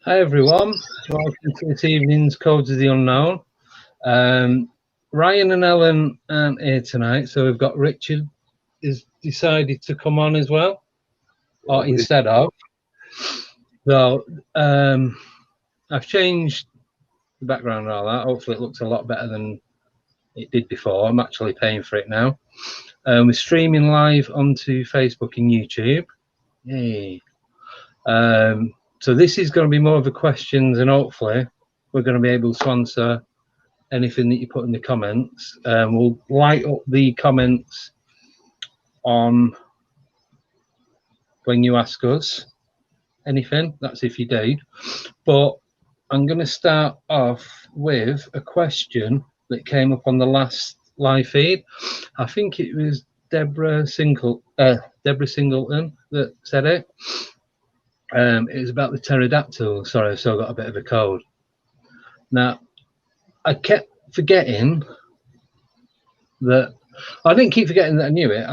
Hi everyone, welcome to this evening's Codes of the Unknown. Ryan and Ellen aren't here tonight, so we've got Richard has decided to come on as well, or instead of. So I've changed the background and all that. Hopefully it looks a lot better than it did before. I'm actually paying for it now. We're streaming live onto Facebook and YouTube. Yay. So this is going to be more of a questions, and hopefully we're going to be able to answer anything that you put in the comments. We'll light up the comments on when you ask us anything. That's if you do. But I'm going to start off with a question that came up on the last live feed. I think it was Deborah Singleton that said it. It was about the pterodactyl. Sorry, I've still got a bit of a cold. Now, I kept forgetting that. I didn't keep forgetting that I knew it.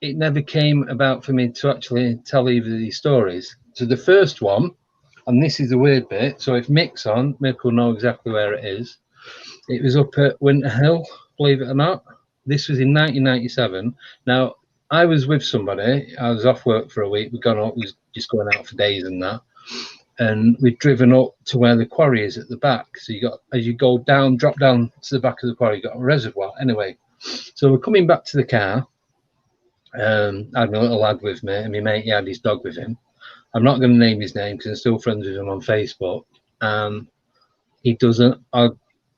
It never came about for me to actually tell either of these stories. So the first one, and this is a weird bit. So if Mick's on, Mick will know exactly where it is. It was up at Winter Hill, believe it or not. This was in 1997. Now, I was with somebody. I was off work for a week. We'd gone up, we was just going out for days and that. And we'd driven up to where the quarry is at the back. So you got, as you go down, drop down to the back of the quarry, you got a reservoir. Anyway, so we're coming back to the car. I had my little lad with me, and my mate, he had his dog with him. I'm not going to name his name because I'm still friends with him on Facebook. He doesn't, I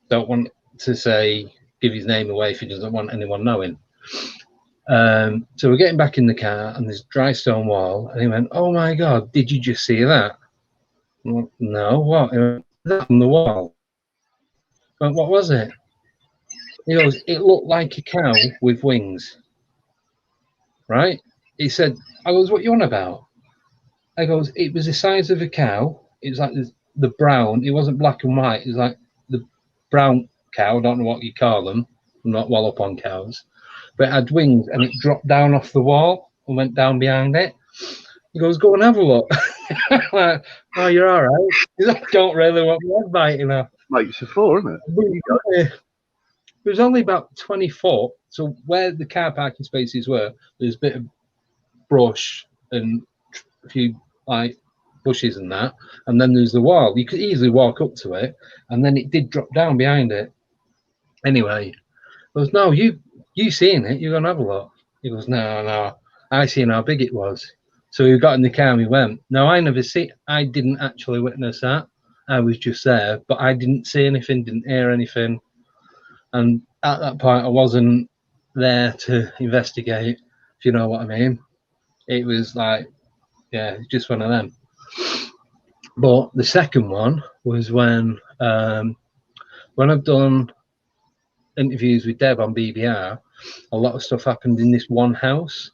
don't want to say, give his name away if he doesn't want anyone knowing. So we're getting back in the car, and there's a dry stone wall, and he went, "Oh my God, did you just see that?" I went, "No, what?" He went, "That on the wall." I went, "What was it?" He goes, "It looked like a cow with wings." Right? He said, I goes, "What you on about?" I goes, "It was the size of a cow. It was like the brown. It wasn't black and white. It was like the brown cow. I don't know what you call them. I'm not well up on cows. But it had wings, and it dropped down off the wall and went down behind it." He goes, "Go and have a look." Like, "Oh, you're all right." I don't really want my head biting off. Makes a four, isn't it? It was only about 20 foot. So where the car parking spaces were, there's a bit of brush and a few like bushes and that. And then there's the wall. You could easily walk up to it, and then it did drop down behind it. Anyway, I goes, "No, you seen it? You're gonna have a look." He goes, No, I seen how big it was." So we got in the car and we went. Now I didn't actually witness that. I was just there, but I didn't see anything, didn't hear anything. And at that point I wasn't there to investigate, if you know what I mean. It was like, yeah, just one of them. But the second one was when I've done interviews with Deb on BBR, a lot of stuff happened in this one house.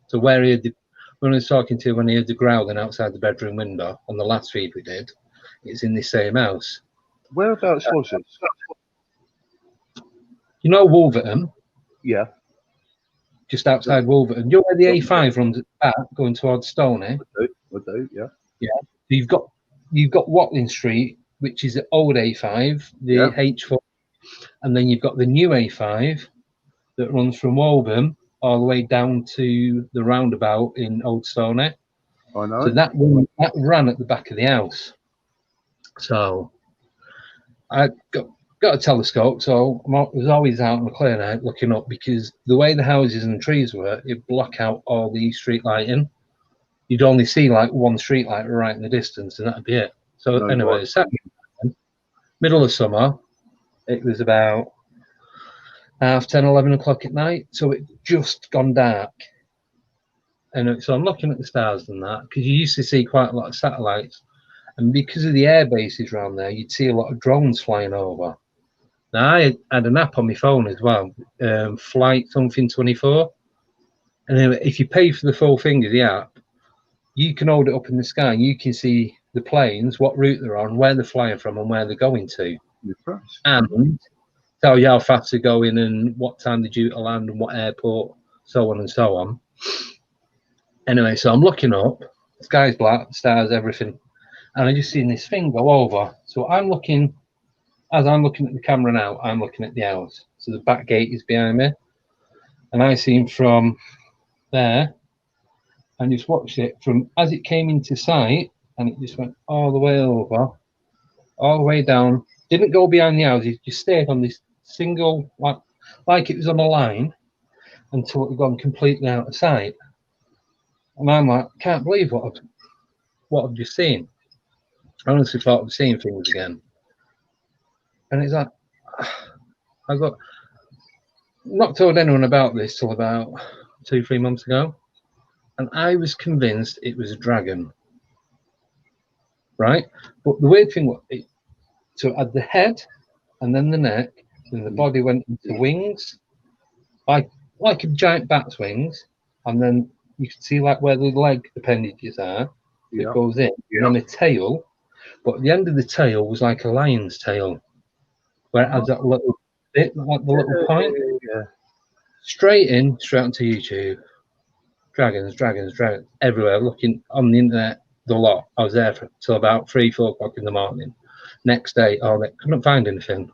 So where he had when I was talking to him, when he had the growling outside the bedroom window on the last feed we did, it's in this same house. Whereabouts was it? You know Wolverton? Yeah. Just outside Wolverton. You know where the A5 runs at the back going towards Stoney? I do, yeah. Yeah. So you've got Watling Street, which is the old A5, the H4, and then you've got the new A5 that runs from Woburn all the way down to the roundabout in Old Stoney. I know. So that ran at the back of the house. So I got a telescope, so I was always out on a clear night looking up, because the way the houses and the trees were, it'd block out all the street lighting. You'd only see like one street light right in the distance, and that'd be it. So anyway, middle of summer, it was about 10:30, 11 o'clock at night, so it just gone dark. And so I'm looking at the stars and that, because you used to see quite a lot of satellites, and because of the air bases around there, you'd see a lot of drones flying over. Now I had an app on my phone as well, Flight something 24, and if you pay for the full thing of the app, you can hold it up in the sky and you can see the planes, what route they're on, where they're flying from, and where they're going to, and tell you how fast they're going and what time they're due to land and what airport, so on and so on. Anyway, so I'm looking up, the sky's black, stars, everything, and I just seen this thing go over. So I'm looking, as I'm looking at the camera now, I'm looking at the house. So the back gate is behind me, and I seen from there, and just watched it from as it came into sight, and it just went all the way over, all the way down. Didn't go behind the house. It just stayed on this single, like it was on a line, until it had gone completely out of sight. And I'm like, can't believe what I've just seen. I honestly thought I'd seen things again. And it's like, I got not told anyone about this till about 2-3 months ago, and I was convinced it was a dragon. Right? But the weird thing was, so it had the head, and then the neck, and the body went into wings, like a giant bat's wings, and then you can see like where the leg appendages are. It goes in, and then a tail. But at the end of the tail was like a lion's tail, where it has that little bit, like the little point. Straight onto YouTube. Dragons everywhere. Looking on the internet, the lot. I was there till about 3-4 o'clock in the morning. Next day, couldn't find anything.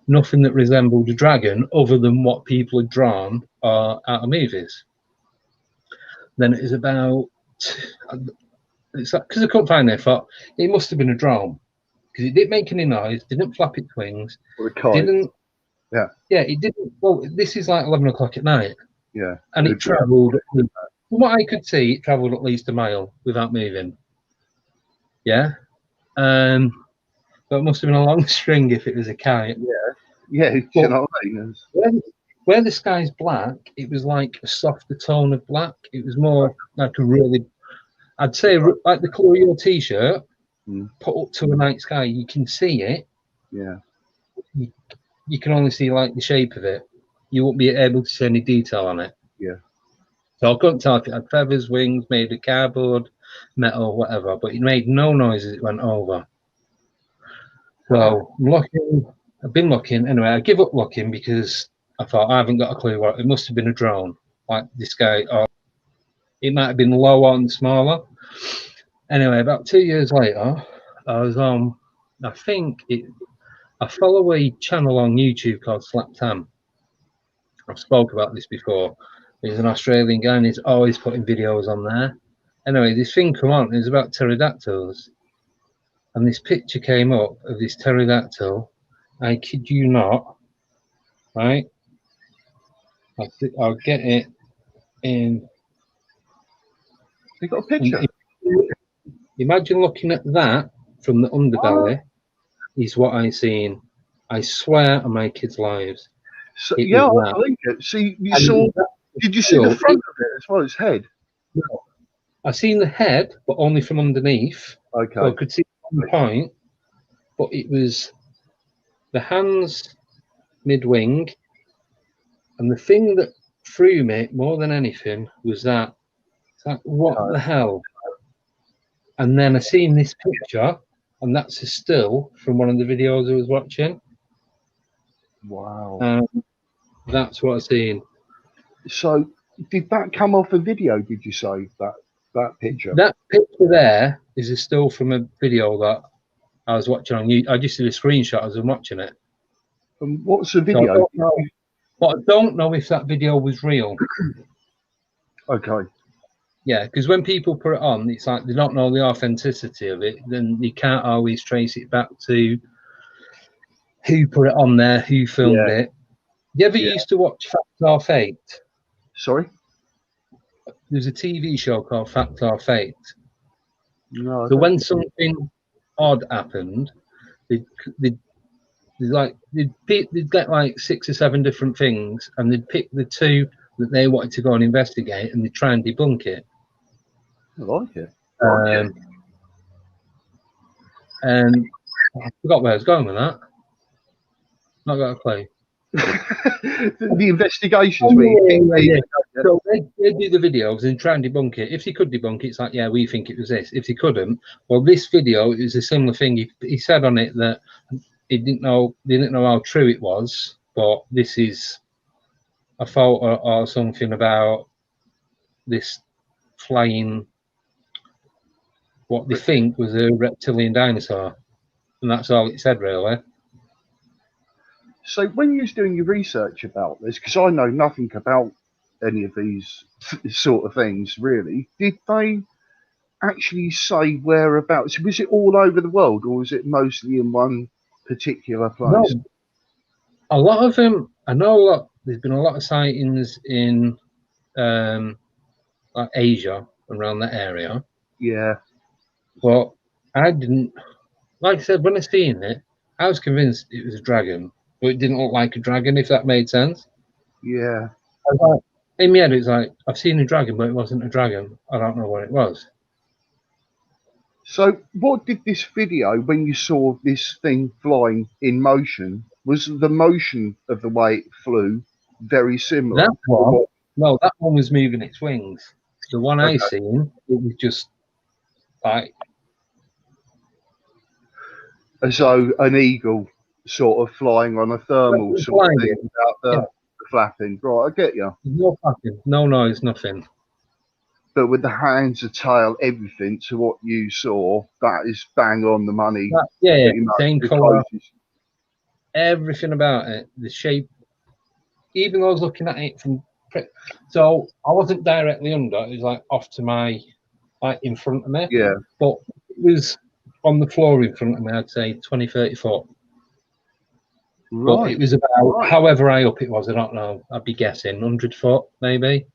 Nothing that resembled a dragon other than what people had drawn out of movies. Then it was about, it's because I couldn't find it. I thought it must have been a drone, because it didn't make any noise, didn't flap its wings, didn't. Yeah, it didn't. Well, this is like 11 o'clock at night. Yeah, and it travelled. From what I could see, it travelled at least a mile without moving. Yeah, but it must have been a long string if it was a kite. Yeah. You know what I mean? Where the sky's black, it was like a softer tone of black. It was more like a really, I'd say, like the colour of your t-shirt, put up to a night sky. You can see it. Yeah. You can only see like the shape of it. You won't be able to see any detail on it. Yeah. So I couldn't tell if it had feathers, wings, made of cardboard, metal, whatever. But it made no noise as it went over. So I've been looking. Anyway, I give up looking because I thought I haven't got a clue what it must have been a drone, like this guy, or it might have been lower and smaller. Anyway, about 2 years later, I was on. I follow a channel on YouTube called Slap Tam. I've spoke about this before. He's an Australian guy and he's always putting videos on there. Anyway, this thing come on, it was about pterodactyls. And this picture came up of this pterodactyl. I kid you not, right? I'll get it in. You got a picture? Imagine looking at that from the underbelly is what I seen. I swear on my kids' lives. So, yeah, I believe it. See, you saw. Did you see the front of it as well as head? No, I seen the head, but only from underneath. Okay. So I could see one point, but it was the hands mid-wing, and the thing that threw me more than anything was that. It's like, what the hell? And then I seen this picture, and that's a still from one of the videos I was watching. Wow. That's what I seen. So, did that come off a video? Did you say that picture? That picture there is a still from a video that I was watching on YouTube. I just did a screenshot as I'm watching it. And what's the video? But I don't know if that video was real. Okay. Yeah, because when people put it on, it's like they don't know the authenticity of it. Then you can't always trace it back to who put it on there, who filmed it. You ever used to watch Fact or Fate? Sorry? There's a TV show called Fact or Fate. No. So when something odd happened, they'd get like 6 or 7 different things, and they'd pick the 2 that they wanted to go and investigate, and they'd try and debunk it. I like it. And I forgot where I was going with that. Not got a clue. The investigations. So they do the videos and try and debunk it. If they could debunk it, it's like, yeah, we think it was this. If they couldn't, well, this video is a similar thing. He said on it that they didn't know how true it was, but this is a photo or something about this flying what they think was a reptilian dinosaur, and that's all it said really. So when you was doing your research about this, because I know nothing about any of these sort of things really, did they actually say whereabouts? Was it all over the world, or was it mostly in one particular place? No, a lot of them. I know there's been a lot of sightings in like Asia, around that area. Yeah. But I didn't, like I said, when I seen it, I was convinced it was a dragon, but it didn't look like a dragon, if that made sense. Yeah. I was like, in my head, it's like, I've seen a dragon, but it wasn't a dragon. I don't know what it was. So what did this video, when you saw this thing flying in motion, was the motion of the way it flew very similar? That one, no, that one was moving its wings. The one I Okay. seen, it was just like, as though an eagle sort of flying on a thermal sort of thing without the flapping. Right, I get you. no flapping, no noise, nothing. But with the hands, the tail, everything to what you saw, that is bang on the money. Yeah, same colour, everything about it, the shape. Even though I was looking at it from, so I wasn't directly under, it was like off to my, like in front of me. Yeah. But it was on the floor in front of me, I'd say 20, 30 foot. Right. But it was about, however high up it was, I don't know, I'd be guessing 100 foot maybe.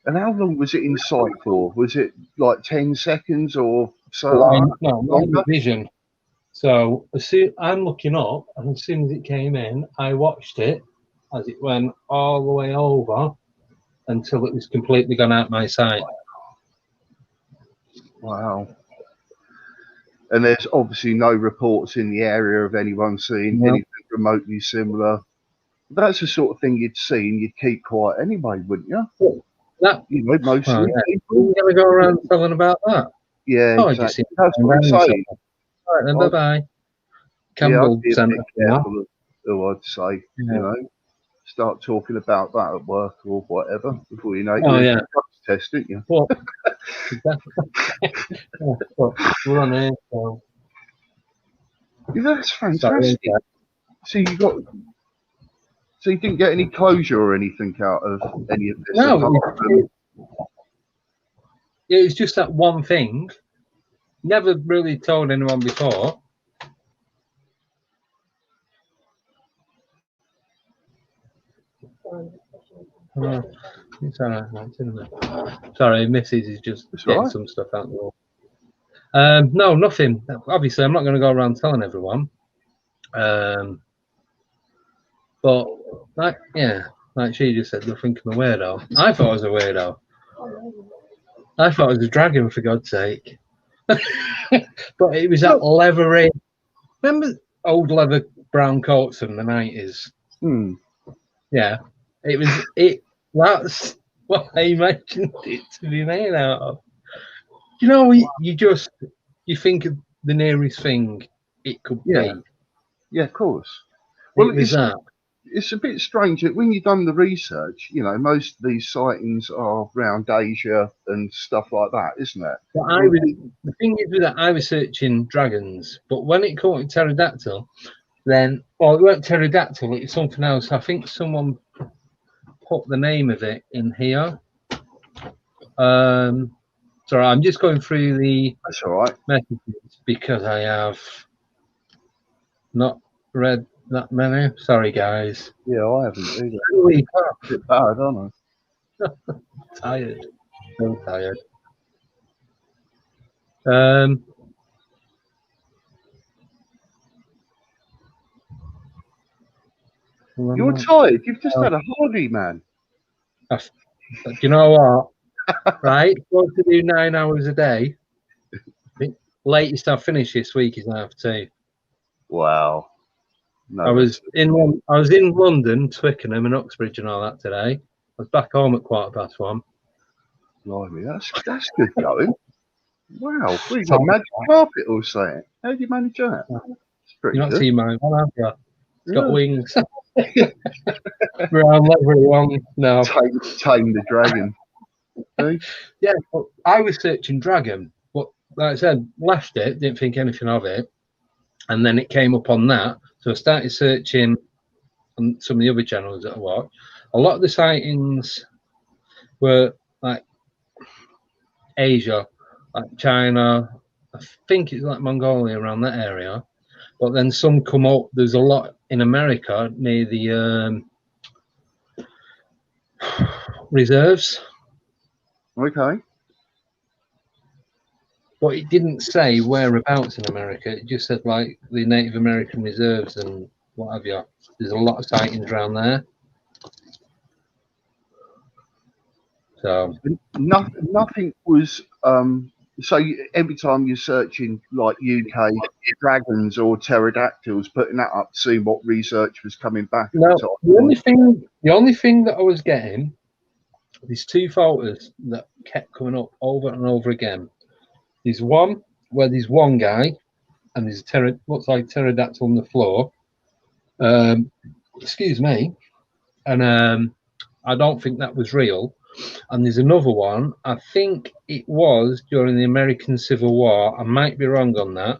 And how long was it in sight for? Was it like 10 seconds or so? No, vision. So as soon I'm looking up, and as soon as it came in, I watched it as it went all the way over until it was completely gone out my sight. Wow. And there's obviously no reports in the area of anyone seeing anything remotely similar. That's the sort of thing you'd see and you'd keep quiet anyway, wouldn't you? That, you know, mostly people. You're going to go around telling about that? Yeah, exactly. That's what I'm saying. All right, then, bye-bye. Campbell sent careful of who I'd say, you know, start talking about that at work or whatever before you know it. You're test, didn't you? Well, we're on here, so. Yeah, that's fantastic. So you didn't get any closure or anything out of any of this? No, it was just that one thing. Never really told anyone before. It's all right, isn't it? Sorry, Mrs. is just getting some stuff out the wall. No, nothing. Obviously, I'm not going to go around telling everyone. But like she just said, they'll think I'm a weirdo. I thought I was a weirdo. I thought it was a dragon, for God's sake. But it was that leathery. Remember old leather brown coats from the 90s? Yeah, it was it. That's what I imagined it to be made out of. You know, you think of the nearest thing it could be. Yeah, of course. Well, it's a bit strange that when you've done the research, you know, most of these sightings are around Asia and stuff like that, isn't it? But the thing is that I was searching dragons, but when it caught pterodactyl, then, well, it weren't pterodactyl, it's something else. I think someone put the name of it in here. Sorry, I'm just going through the messages because I have not read that many. Sorry, guys. Yeah, I haven't either. A bit bad, aren't I? Tired. So tired. You're tired. You've just had a holiday, man. Do you know what? Right? Supposed to do 9 hours a day. Latest I've finished this week is 9:30. Wow. No, I was in London, Twickenham and Uxbridge and all that today. I was back home at 1:15. Blimey, that's good going. Wow, we've got magic carpet or something. How do you manage that? It's pretty You're not good. seeing mine, have you? It's got wings. Brown leathery one. No. Tame the dragon. Yeah, but I was searching dragon, but like I said, left it, didn't think anything of it, and then it came up on that. So I started searching on some of the other channels that I watch. A lot of the sightings were like Asia, like China. I think it's like Mongolia, around that area. But then some come up. There's a lot in America near the reserves. Okay. But it didn't say whereabouts in America. It just said like the Native American reserves and what have you. There's a lot of sightings around there. So Nothing was. So every time you're searching like UK dragons or pterodactyls, putting that up, seeing what research was coming back. no, the only thing that I was getting, these two photos that kept coming up over and over again. There's one where there's one guy and there's looks like pterodactyl on the floor. Excuse me, and I don't think that was real. And there's another one. I think it was during the American Civil War. I might be wrong on that.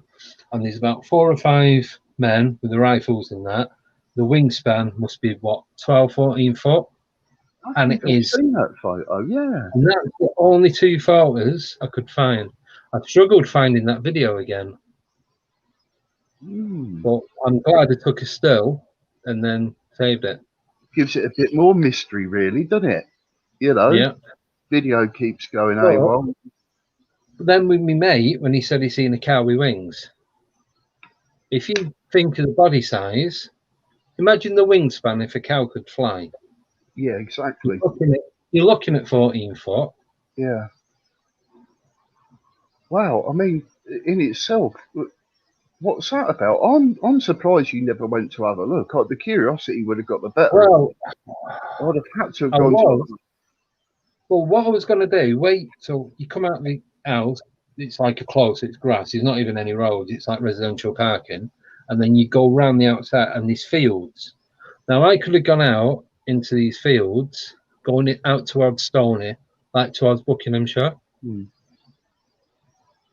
And there's about 4 or 5 men with the rifles in that. The wingspan must be what, 12, 14 foot. And it is. I've seen that photo, yeah. And that's the only 2 photos I could find. I've struggled finding that video again. But I'm glad I took a still and then saved it. Gives it a bit more mystery, really, doesn't it? You know, yeah. Video keeps going AWOL. But then with my mate, when he said he's seen a cow with wings, if you think of the body size, imagine the wingspan if a cow could fly. Yeah, exactly. You're looking at 14 foot. Yeah. Wow, I mean, in itself, what's that about? I'm surprised you never went to have a look. The curiosity would have got the better. Well, I'd have had to have gone to. Well, what I was going to do, wait till you come out of the house. It's like a close, it's grass. There's not even any roads. It's like residential parking. And then you go round the outside and these fields. Now, I could have gone out into these fields, going out towards Stoney, like towards Buckinghamshire.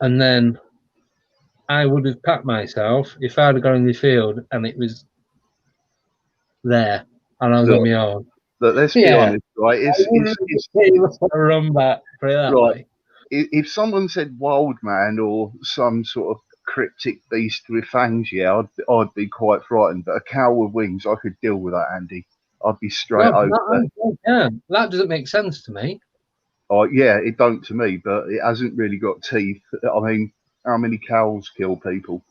And then I would have packed myself if I'd have gone in the field and it was there and I was on my own. But let's be honest, right? It's a run back for that way. If someone said wild man or some sort of cryptic beast with fangs, yeah, I'd be quite frightened. But a cow with wings, I could deal with that, Andy. I'd be straight over there. Yeah, that doesn't make sense to me. Oh, yeah, it don't to me, but it hasn't really got teeth. I mean, how many cows kill people?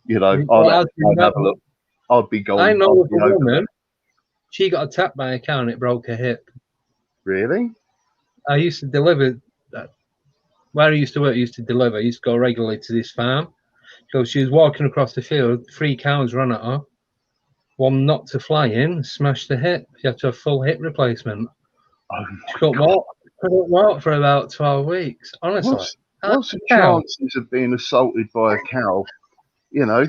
You know, I'd have a look. I'd be gone. I know of a woman. She got attacked by a cow and it broke her hip. Really? I used to deliver. Where I used to work, I used to deliver. I used to go regularly to this farm. So she was walking across the field. 3 cows ran at her. One knocked her flying, smashed the hip. She had to have full hip replacement. She couldn't walk for about 12 weeks. Honestly. What's the chances of being assaulted by a cow? You know,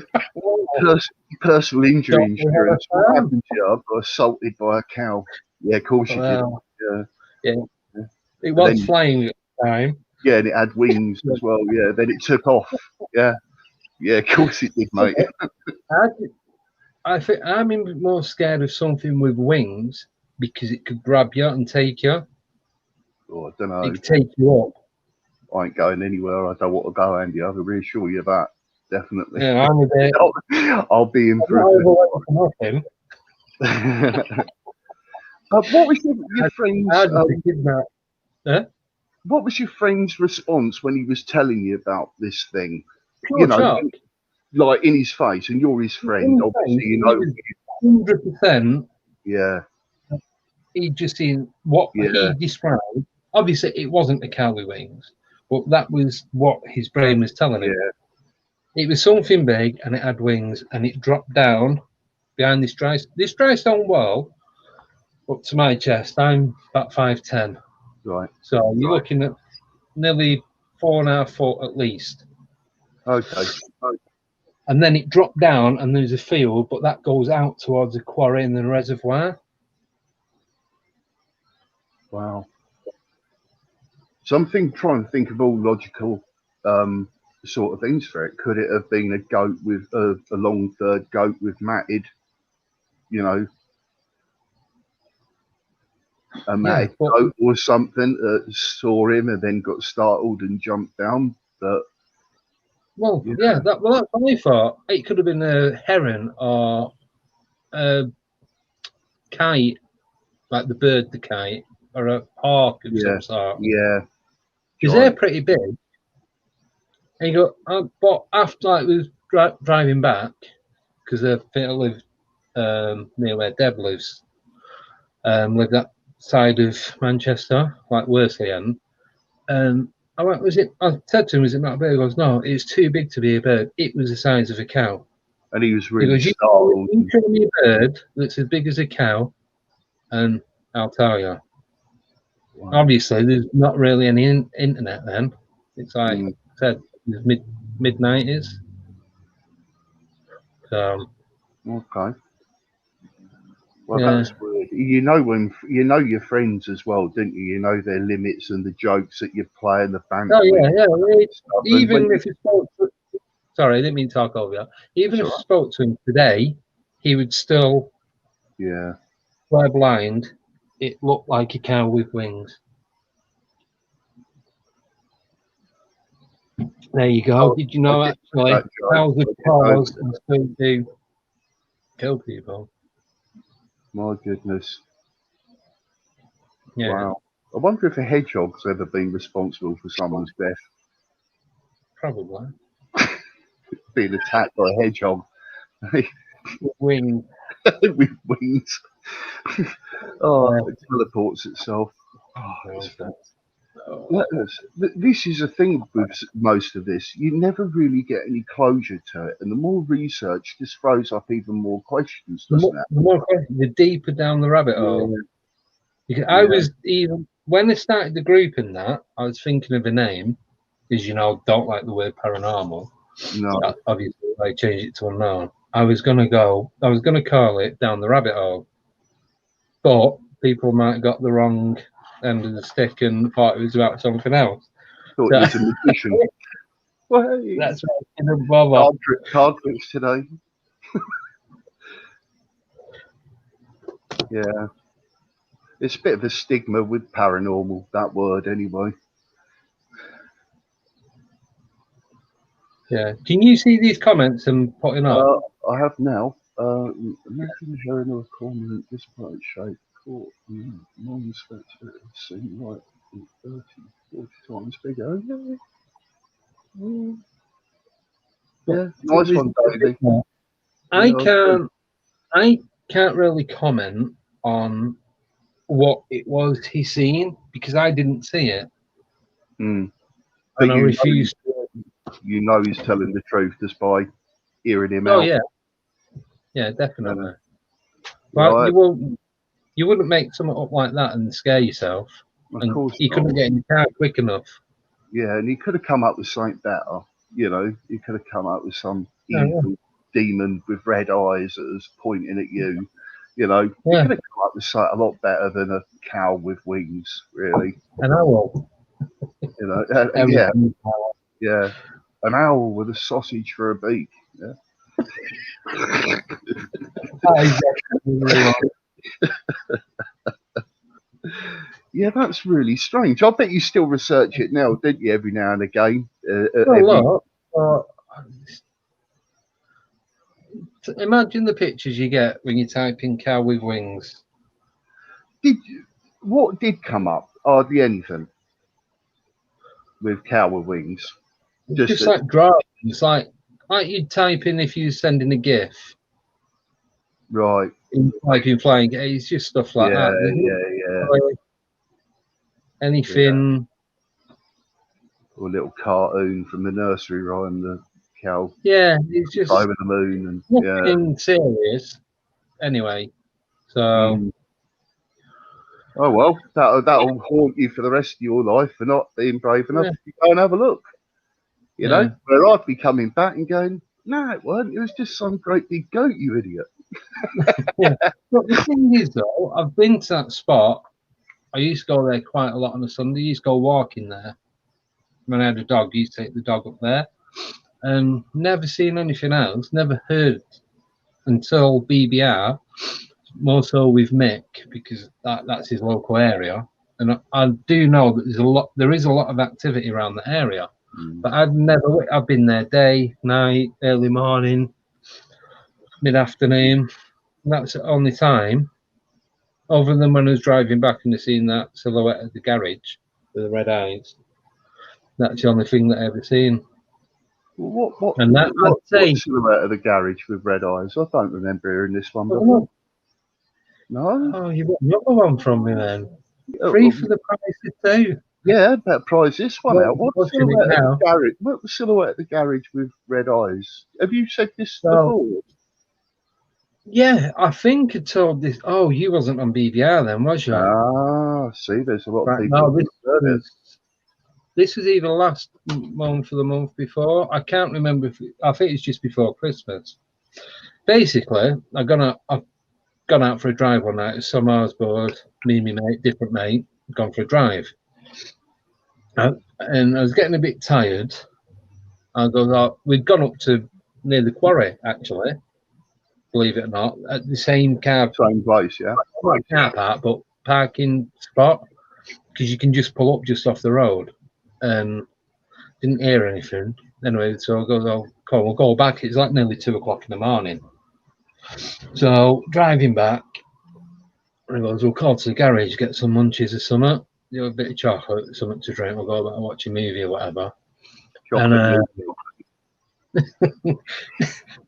personal injury insurance. What happened to you? I got assaulted by a cow. Yeah, of course you did. Yeah. It was flying at the time. Yeah, and it had wings as well. Yeah, then it took off. Yeah, of course it did, mate. I think I'm more scared of something with wings because it could grab you and take you. Oh, I don't know. It could take you up. I ain't going anywhere. I don't want to go, Andy. I can reassure you that. Definitely. Yeah, I'm a bit. I'll be in for a what was your friend's? What was your friend's response when he was telling you about this thing? You know, like in his face, and you're his friend. Obviously, you know. 100%. Yeah. He just seen what he described. Obviously, it wasn't the cow with wings, but that was what his brain was telling him. It was something big, and it had wings, and it dropped down behind this dry stone wall up to my chest. I'm about 5'10". Right. So you're looking at nearly 4.5 foot at least. Okay. And then it dropped down, and there's a field, but that goes out towards the quarry and the reservoir. Wow. So I'm trying to think of all logical sort of things for it. Could it have been a goat with a long third goat with matted, you know, a matted goat or something that saw him and then got startled and jumped down? But that's what I thought. It could have been a heron or a kite, like the bird, the kite, or a hawk of some sort. Yeah, because they're pretty big. And you go, but after like we was driving back, because I think I live near where Deb lives, live that side of Manchester, like Worsley end. I went, I said to him, was it not a bird? He goes, no, it's too big to be a bird. It was the size of a cow. And he was really startled. You show me a bird that's as big as a cow, and I'll tell you. Wow. Obviously, there's not really any internet then. It's like I said, it's mid-90s. So, okay. Well, that's weird. You know your friends as well, don't you? You know their limits and the jokes that you play and the banter. Oh yeah. Even if you spoke to, sorry, I didn't mean to talk over you. Even if you spoke to him today, he would still fly blind. It looked like a cow with wings. There you go. Did you know actually cows with paws and still do kill people? My goodness. Yeah. Wow. I wonder if a hedgehog's ever been responsible for someone's death. Probably. Being attacked by a hedgehog. With wings. With wings. It teleports itself. This is a thing with most of this. You never really get any closure to it, and the more research just throws up even more questions, doesn't it? The more questions, the deeper down the rabbit hole. Because I was even when they started the group in that, I was thinking of a name, because don't like the word paranormal. No, obviously I changed it to unknown. I was gonna call it down the rabbit hole, but people might have got the wrong end of the stick and thought it was about something else. Thought it was a magician. Well, hey, that's right. Card tricks today. Yeah. It's a bit of a stigma with paranormal, that word anyway. Yeah. Can you see these comments and putting up? I have now. Imagine hearing a cormorant this bright shape caught non-spectator seen like 30, 40 times bigger. Yeah, nice one, David. I can't really comment on what it was he seen because I didn't see it. And I refused to. You know he's telling the truth just by hearing him out. Oh yeah, definitely. But you wouldn't make something up like that and scare yourself. Of course he couldn't get in the car quick enough. Yeah, and he could have come up with something better. He could have come up with some evil demon with red eyes that was pointing at you. He could have come up with something a lot better than a cow with wings, really. An owl. Yeah. An owl with a sausage for a beak. Yeah, that's really strange. I bet you still research it now, didn't you? Every now and again. Imagine the pictures you get when you type in cow with wings. What did come up? Hardly anything with cow with wings. Just like drawings, like you'd type in if you're sending a GIF. Right. Like in flying, it's just stuff like that. Yeah. Anything. Or a little cartoon from the nursery rhyme, the cow. Yeah, it's just over the moon and nothing serious. Anyway, so. Oh well, that'll haunt you for the rest of your life for not being brave enough to go and have a look. You know, where I'd be coming back and going, "No, it wasn't. It was just some great big goat, you idiot." But the thing is, though, I've been to that spot. I used to go there quite a lot on a Sunday. I used to go walking there. when I had a dog, I used to take the dog up there. And never seen anything else, never heard until BBR, more so with Mick, because that's his local area. And I do know that there is a lot of activity around the area. But I've been there day, night, early morning, mid-afternoon. That's the only time, other than when I was driving back and I seen that silhouette at the garage with the red eyes. That's the only thing that I ever seen. What silhouette of the garage with red eyes? I don't remember hearing this one before. No? Oh, you got another one from me then. 3 for the price of 2. Yeah, better prize this one out. What silhouette of the garage with red eyes? Have you said this before? Yeah, I think I told this. Oh, you wasn't on BBR then, was you? Ah, see, there's a lot of people. No, this was either last month or the month before. I can't remember. I think it's just before Christmas. Basically, I've gone out for a drive one night at some board. Me and my mate, different mate, gone for a drive. And I was getting a bit tired. We'd gone up to near the quarry, actually, believe it or not, at the same car. Same place, yeah. Not car park, but parking spot, because you can just pull up just off the road. Didn't hear anything. Anyway, so I go, we'll go back. It's like nearly 2 o'clock in the morning. So driving back, I goes, we'll call to the garage, get some munchies or something, a bit of chocolate, something to drink. We'll go back and watch a movie or whatever.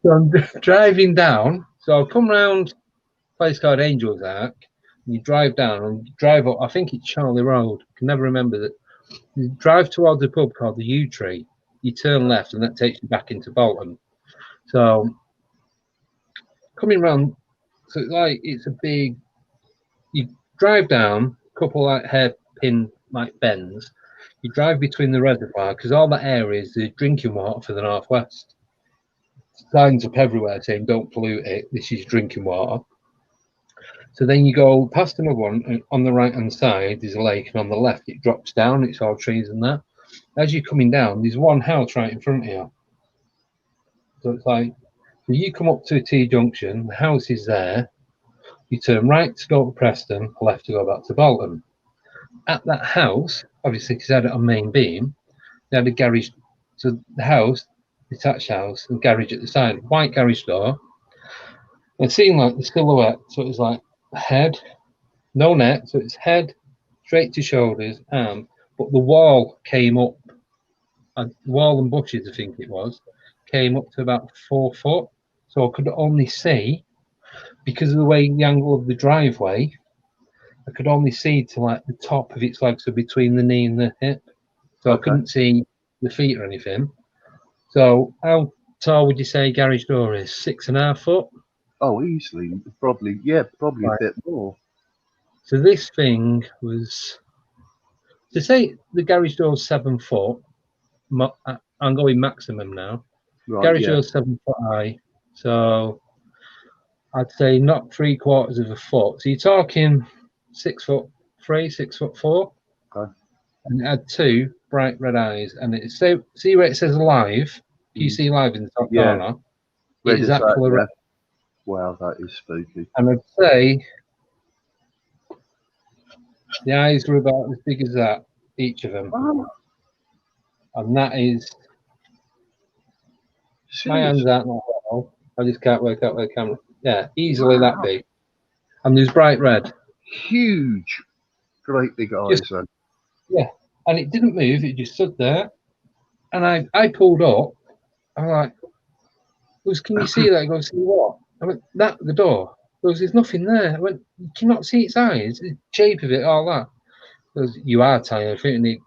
So I'm driving down. So I'll come round a place called Angel's Arc. You drive down and drive up. I think it's Charlie Road. I can never remember that. You drive towards a pub called the Yew Tree. You turn left, and that takes you back into Bolton. So coming round, so it's a big. You drive down a couple like hairpin like bends. You drive between the reservoir because all that area is the drinking water for the northwest. Signs up everywhere saying don't pollute it. This is drinking water. So then you go past another one, and on the right hand side there's a lake, and on the left it drops down. It's all trees and that. As you're coming down, there's one house right in front of you. So it's like, so you come up to a T-junction, the house is there. You turn right to go to Preston, left to go back to Bolton. At that house, obviously, because they had it on main beam, they had a garage. So the house, detached house, and garage at the side, white garage door. It seemed like the silhouette, so it was like head, no neck, so it's head, straight to shoulders, arm, but the wall came up, wall and bushes, I think it was, came up to about 4 foot. So I could only see, because of the way the angle of the driveway, I could only see to like the top of its legs, so between the knee and the hip. So I couldn't see the feet or anything. So how tall would you say garage door is? 6.5 foot? Oh, easily. Probably right. A bit more. So this thing was, to say the garage door is 7 foot, I'm going maximum now. Right, garage door is 7 foot high. So I'd say not 3/4 of a foot. So you're talking 6'3", 6'4". Okay. And it had 2 bright red eyes. And it see where it says live? You see live in the top corner? Red is that colour. Yeah. Wow, that is spooky. And I'd say the eyes were about as big as that, each of them. Wow. And that is... My hands aren't that well. I just can't work out where the camera... Yeah, easily that big. And there's bright red. Huge. Great big eyes. Yeah, and it didn't move. It just stood there. And I pulled up. I'm like, can you see that? I go, see what? I went, the door. There's nothing there. I went, you cannot see its eyes, the shape of it, all that. Goes, you are tired. You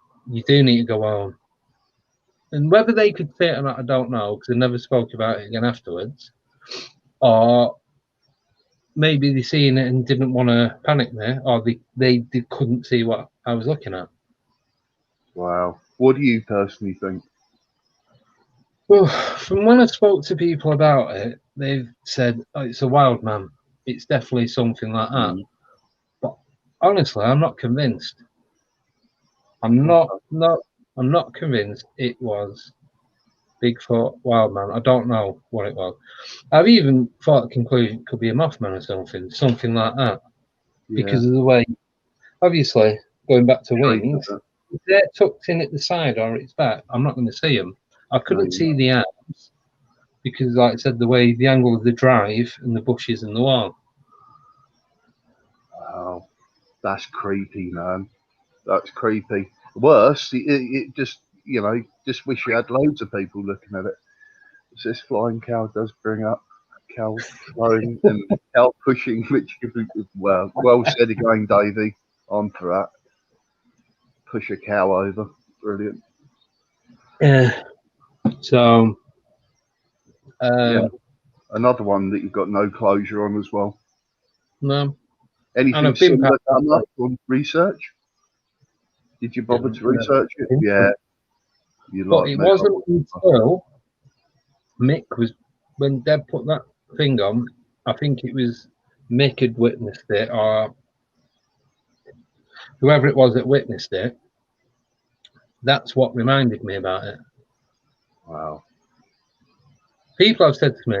do need to go home. And whether they could see it or not, I don't know, because they never spoke about it again afterwards. Or maybe they seen it and didn't want to panic me, or they couldn't see what I was looking at. Wow. What do you personally think? Well, from when I spoke to people about it, they've said, oh, it's a wild man. It's definitely something like that. But honestly, I'm not convinced. I'm not I'm not convinced it was Bigfoot, wild man. I don't know what it was. I've even thought the conclusion could be a Mothman or something like that, Yeah. because of the way, obviously, going back to Strange, wings, isn't it? if they're tucked in at the side or its back, I'm not going to see them. I couldn't see the arms because, like I said, the way the angle of the drive and the bushes and the wall. Wow, that's creepy, man. That's creepy. Worse, it just, you know, just wish you had loads of people looking at it. This flying cow does bring up cow throwing and cow pushing, which could be, well said again, Davey. On for that. Push a cow over. Brilliant. Yeah. So, Yeah. Another one that you've got no closure on as well. no. Anything I've been similar past that come up on research? Did you bother to research it? point. Yeah. You But like it me. wasn't until Mick was, when Deb put that thing on, I think it was Mick had witnessed it, or whoever it was that witnessed it. That's what reminded me about it. Wow. People have said to me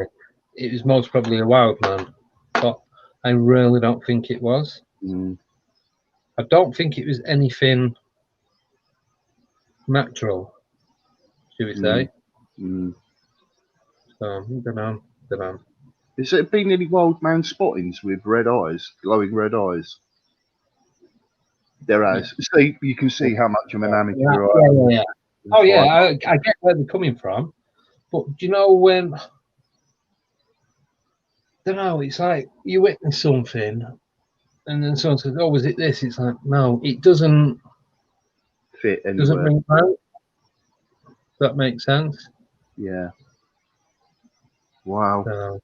it was most probably a wild man, but I really don't think it was. Mm. I don't think it was anything natural, should we say. Mm. So, I don't know. Has there been any wild man spottings with red eyes, glowing red eyes? There has. See, you can see how much of an amateur I am. Yeah. Oh, yeah, I get where they're coming from. But do you know when, I don't know, it's like you witness something and then someone says, oh, was it this? It's like, no, it doesn't fit anywhere. Doesn't ring out. That makes sense. Yeah. Wow. So,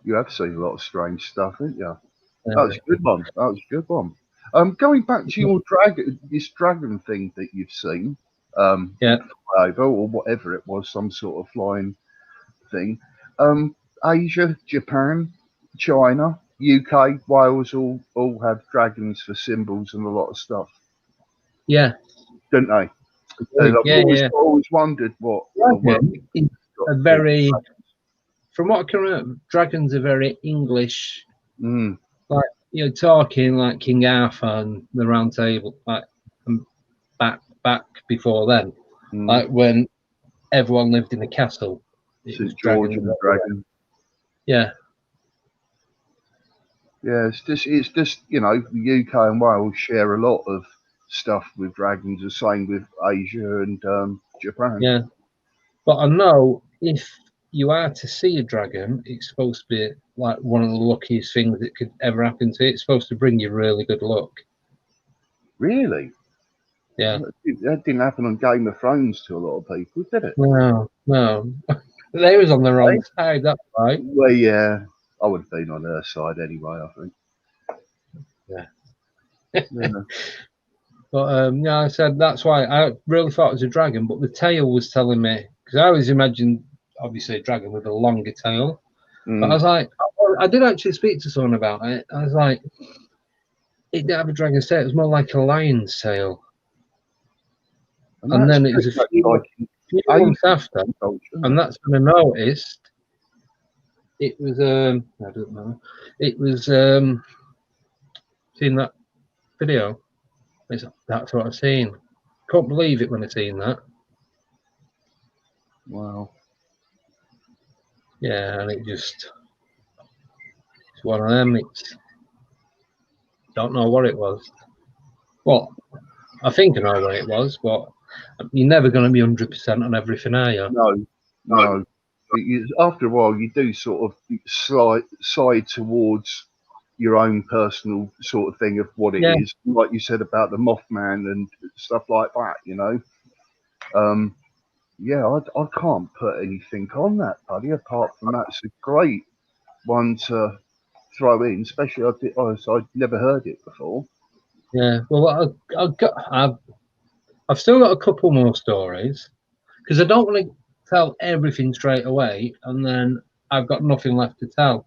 You have seen a lot of strange stuff, haven't you? That uh, was a good one. That was a good one. Going back to your this dragon thing that you've seen, yeah, over or whatever it was, some sort of flying thing. Asia, Japan, China, UK, Wales all have dragons for symbols and a lot of stuff, yeah, don't they? And yeah. I've always wondered what Dragon is a very, from what I can remember, dragons are very English. Mm. Like, you know, talking like King Arthur and the Round Table, like back before then, like when everyone lived in a castle. It was George and the Dragon. Yeah. Yeah, it's just you know, the UK and Wales share a lot of stuff with dragons. The same with Asia and Japan. Yeah, but I know if you are to see a dragon, it's supposed to be like one of the luckiest things that could ever happen to it. It's supposed to bring you really good luck. Really? Yeah. That didn't happen on Game of Thrones to a lot of people, did it? No. They was on the wrong side, that's right. Well, yeah, I would have been on her side anyway, I think. Yeah. But yeah, I said that's why I really thought it was a dragon, but the tail was telling me, because I always imagined obviously a dragon with a longer tail. But I was like, I did actually speak to someone about it. I was like, it didn't have a dragon's tail, it was more like a lion's tail. And then it was a few months after, and that's when I noticed it was I don't know. It was seen that video. That's what I've seen. Can't believe it when I seen that. Wow. Yeah, and it's one of them. It's don't know what it was. Well, I think I know what it was, but you're never going to be 100% on everything, are you? No. After a while, you do sort of slide towards your own personal sort of thing of what it is, like you said about the Mothman and stuff like that. You know, I can't put anything on that, buddy. Apart from that's a great one to throw in, especially I'd never heard it before. Yeah, well, I've still got a couple more stories because I don't want to tell everything straight away, and then I've got nothing left to tell.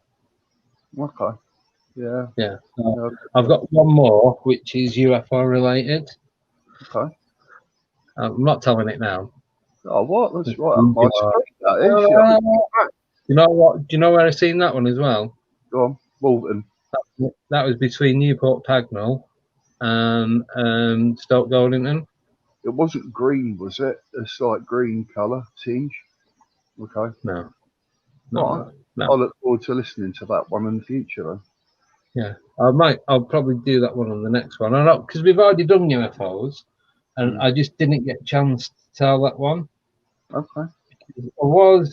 Okay. Yeah. Yeah. So I've got one more, which is UFO related. Okay. I'm not telling it now. Oh, what? That's right up my Uh, street, that is. Yeah. You know what? Do you know where I seen that one as well? Go on, Walton. That was between Newport Pagnell and Stoke Goldington. It wasn't green, was it? A slight green colour tinge. Okay. No. Right. No. I look forward to listening to that one in the future, though. Yeah, I'll probably do that one on the next one. I know because we've already done UFOs, and I just didn't get a chance to tell that one. Okay. Like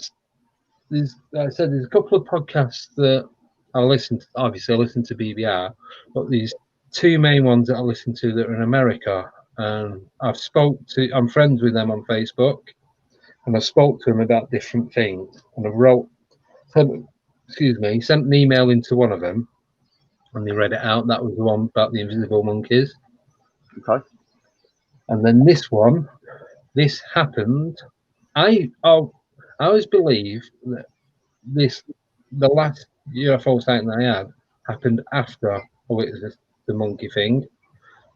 I said, there's a couple of podcasts that I listen to. Obviously, I listen to BBR, but these two main ones that I listen to that are in America. And I'm friends with them on Facebook, and I spoke to them about different things. And I sent an email into one of them, and they read it out. That was the one about the invisible monkeys. Okay. And then this happened. I always believe that the last UFO sighting that I had happened after I witnessed the monkey thing,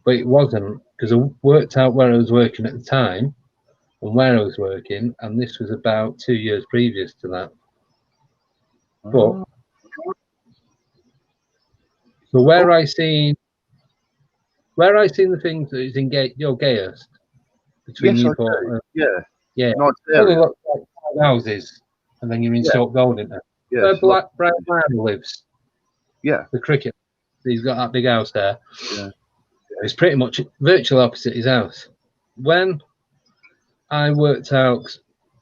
but it wasn't, because I worked out where I was working at the time and where I was working, and this was about 2 years previous to that. But so where I seen the things that is in your Gayest between Newport, nice area. Look like houses, and then you're in Stoke Goldington. Where Brian Lara lives. Yeah. The cricket. He's got that big house there. Yeah. It's pretty much virtually opposite his house. When I worked out,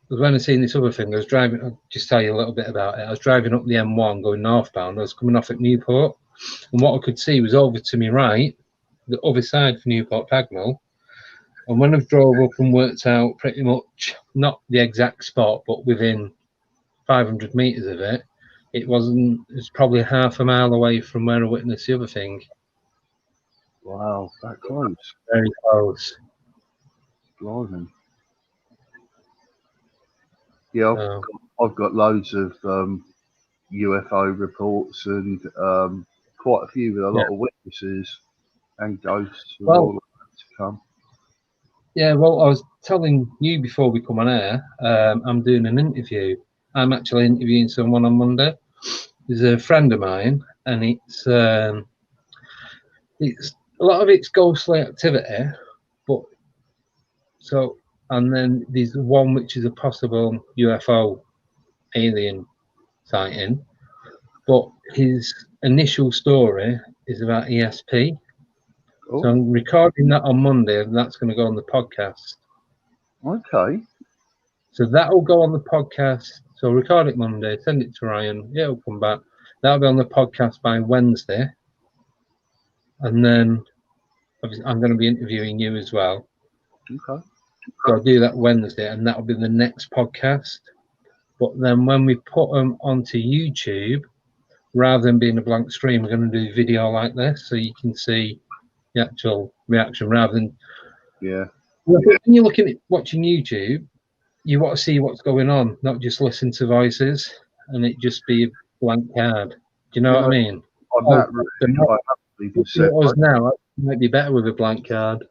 when I seen this other thing, I was driving. I'll just tell you a little bit about it. I was driving up the M1 going northbound. I was coming off at Newport, and what I could see was over to my right, the other side of Newport Pagnell. And when I drove up and worked out pretty much, not the exact spot, but within 500 meters of it, it was probably half a mile away from where I witnessed the other thing. Wow, that close. Very close. Blimey. Yeah, I've got loads of UFO reports and quite a few with a lot of witnesses and ghosts and all of that to come. Yeah, well, I was telling you before we come on air, I'm doing an interview. I'm actually interviewing someone on Monday. He's a friend of mine, and it's a lot of it's ghostly activity, and then there's one which is a possible UFO alien sighting, but his initial story is about ESP. So I'm recording that on Monday, and that's going to go on the podcast. Okay. So that'll go on the podcast. So I'll record it Monday, send it to Ryan. Yeah, it'll come back. That'll be on the podcast by Wednesday. And then I'm going to be interviewing you as well. Okay. So I'll do that Wednesday, and that'll be the next podcast. But then when we put them onto YouTube, rather than being a blank screen, we're going to do video like this, so you can see the actual reaction rather than. Yeah. When you're watching YouTube, you want to see what's going on, not just listen to voices and it just be a blank card. Do you know what I mean? On that route, I haven't even said now, it might be better with a blank card.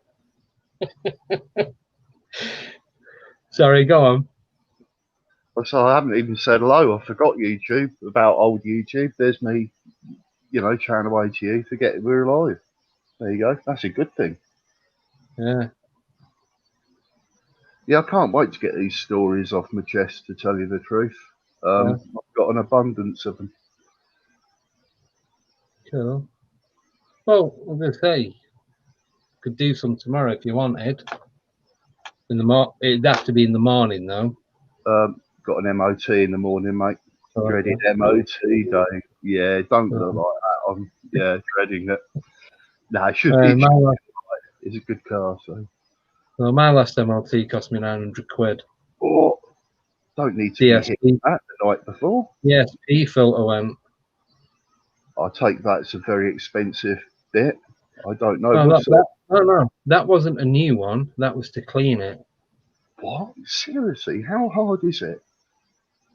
Sorry, go on. So I haven't even said hello. I forgot YouTube, about old YouTube. There's me, chatting away to you, forgetting we're alive. There you go. That's a good thing. Yeah. Yeah, I can't wait to get these stories off my chest, to tell you the truth. I've got an abundance of them. Cool. Well, I was going to say, could do some tomorrow if you wanted. It'd have to be in the morning, though. Got an MOT in the morning, mate. Dreaded MOT day. Yeah, don't look like that. I'm dreading it. No, it should be. It's a good car, so. Well, my last MOT cost me £900. Oh, don't need to be hitting that the night before. Yes, filter went. I take that as a very expensive bit. I don't know. No, that wasn't a new one. That was to clean it. What? Seriously? How hard is it?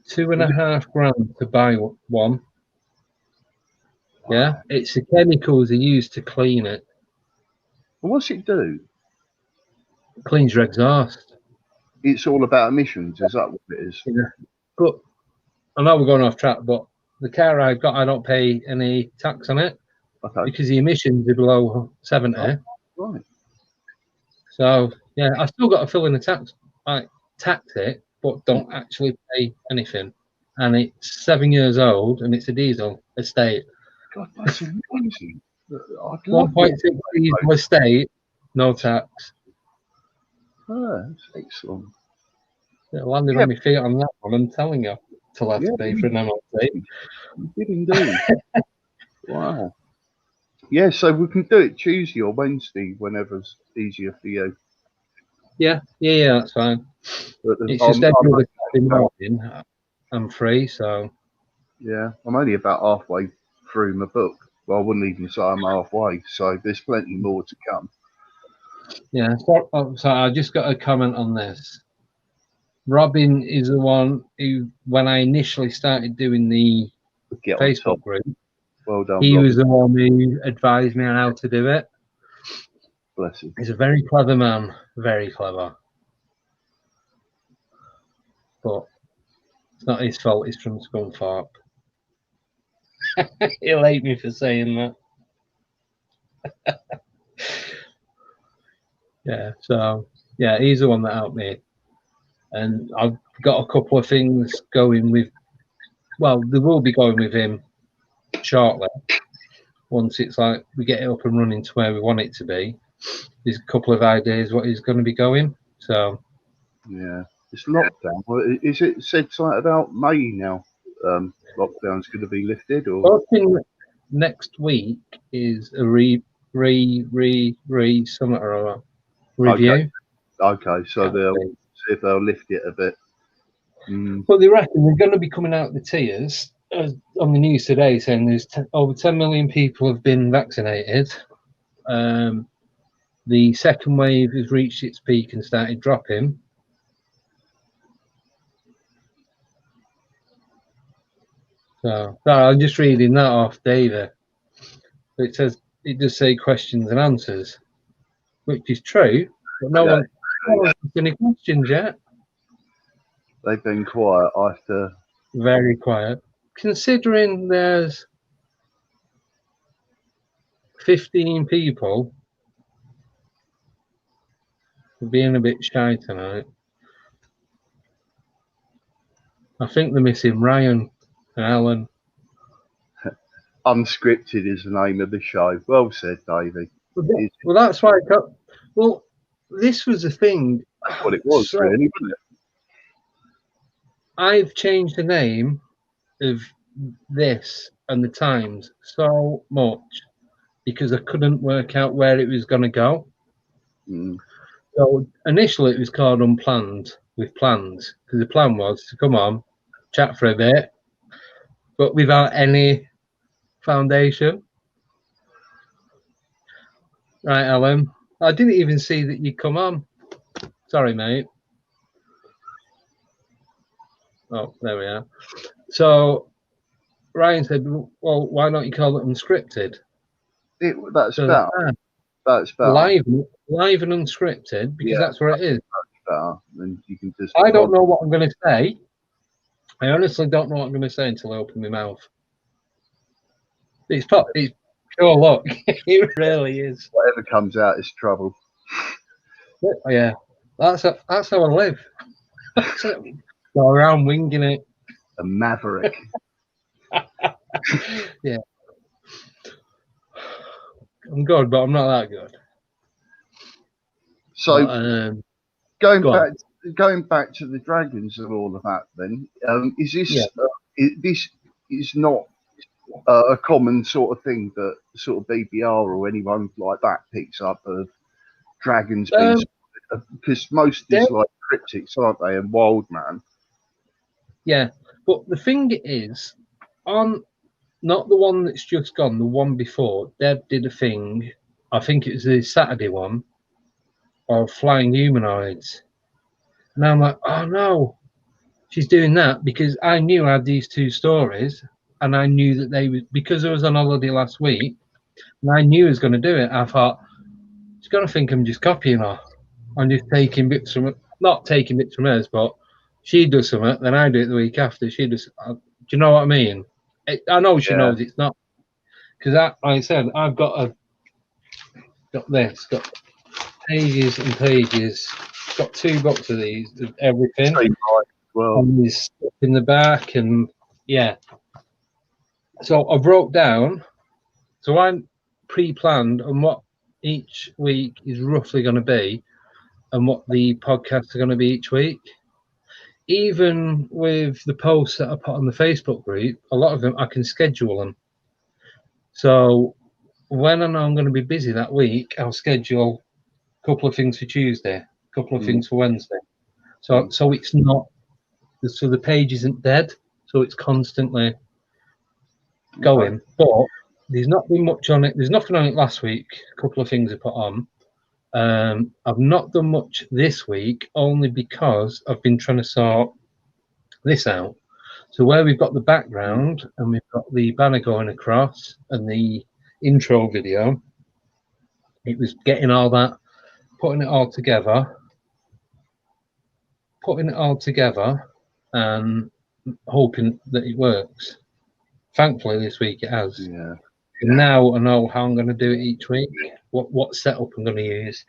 $2.5 grand to buy one. Wow. Yeah, it's the chemicals they use to clean it. Well, what's it do? Cleans your exhaust. It's all about emissions. Is that what it is? Yeah. But I know we're going off track, but the car I've got, I don't pay any tax on it Okay. because the emissions are below 70. Right. So yeah, I still got to fill in the tax, like tax it, but don't actually pay anything. And it's 7 years old, and it's a diesel estate. God, that's amazing. I'd love 1.6 diesel estate, no tax. Oh, that's excellent. Yeah, landed on my feet on that one. I'm telling you, till I have to pay for an MLT. You did indeed. Wow. Yeah, so we can do it Tuesday or Wednesday, whenever's easier for you. Yeah, that's fine. But It's just every other Saturday morning. I'm free, so. Yeah, I'm only about halfway through my book. Well, I wouldn't even say I'm halfway, so there's plenty more to come. Yeah, so I just got a comment on this. Robin is the one who, when I initially started doing the Facebook group, well done, he Robin. was the one who advised me on how to do it. Bless him. He's a very clever man, very clever. But it's not his fault, he's from Scunthorpe. He'll hate me for saying that. Yeah, so yeah, he's the one that helped me. And I've got a couple of things going with, well, they will be going with him shortly. Once it's like we get it up and running to where we want it to be. There's a couple of ideas what he's going to be going. So yeah, it's lockdown. Is it said something about May now? Lockdown's going to be lifted, or next week is a summit or a review. Okay, so they'll see if they'll lift it a bit. Well, they reckon they're going to be coming out the tiers on the news today, saying there's over 10 million people have been vaccinated. The second wave has reached its peak and started dropping. So I'm just reading that off David. It says it does say questions and answers, which is true, but no one's asked any questions yet. They've been quiet after. Very quiet. Considering there's 15 people being a bit shy tonight. I think they're missing Ryan and Alan. Unscripted is the name of the show. Well said, Davey. Well, that's why I got. Well, this was the thing. That's what it was, really, wasn't it? I've changed the name of this and the times so much because I couldn't work out where it was going to go. So initially it was called Unplanned with Plans, because the plan was to come on, chat for a bit, but without any foundation. Right, Alan. I didn't even see that you come on. Sorry, mate. Oh, there we are. So Ryan said, well, why don't you call it Unscripted? That's better. Live and unscripted, because that's what it is. Better. And you can just I don't know what I'm going to say. I honestly don't know what I'm going to say until I open my mouth. It's pure luck. It really is. Whatever comes out is trouble. Yeah, that's how I live. Go around winging it. A maverick. Yeah. I'm good, but I'm not that good. So but, going back to the dragons and all of that, then is this this is not a common sort of thing that sort of BBR or anyone like that picks up of dragons being because most is like cryptics, aren't they, and wild man. Yeah, but the thing is, on not the one that's just gone, the one before, Deb did a thing, I think it was the Saturday one, of flying humanoids. And I'm like, oh no, she's doing that because I knew I had these two stories and I knew that they were, because I was on holiday last week and I knew I was going to do it. I thought, she's going to think I'm just copying her. I'm just taking bits from, not taking bits from hers, but she does something, then I do it the week after. She does. Do you know what I mean? I know she knows it's not, because like I said, I've got got pages and pages. Got 2 books of these, of everything. Same right as well. And there's stuff in the back, and yeah. So I wrote down. So I'm pre-planned on what each week is roughly going to be, and what the podcasts are going to be each week. Even with the posts that I put on the Facebook group, a lot of them I can schedule them. So when I know I'm going to be busy that week, I'll schedule a couple of things for Tuesday, a couple of things for Wednesday. So it's not, so the page isn't dead. So it's constantly going. But there's not been much on it. There's nothing on it last week. A couple of things I put on. I've not done much this week, only because I've been trying to sort this out. So where we've got the background and we've got the banner going across and the intro video, it was getting all that, putting it all together, and hoping that it works. Thankfully, this week it has. Yeah. And now I know how I'm going to do it each week, what setup I'm going to use.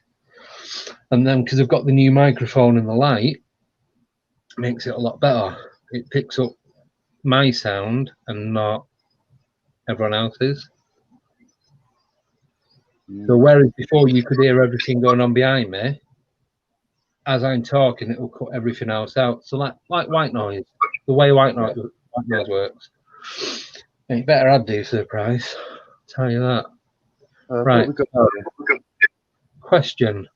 And then because I've got the new microphone and the light, it makes it a lot better. It picks up my sound and not everyone else's. So whereas before you could hear everything going on behind me, as I'm talking, it will cut everything else out. So like white noise, the way white noise works. And it better add these to the price. Tell you that. Right. Question.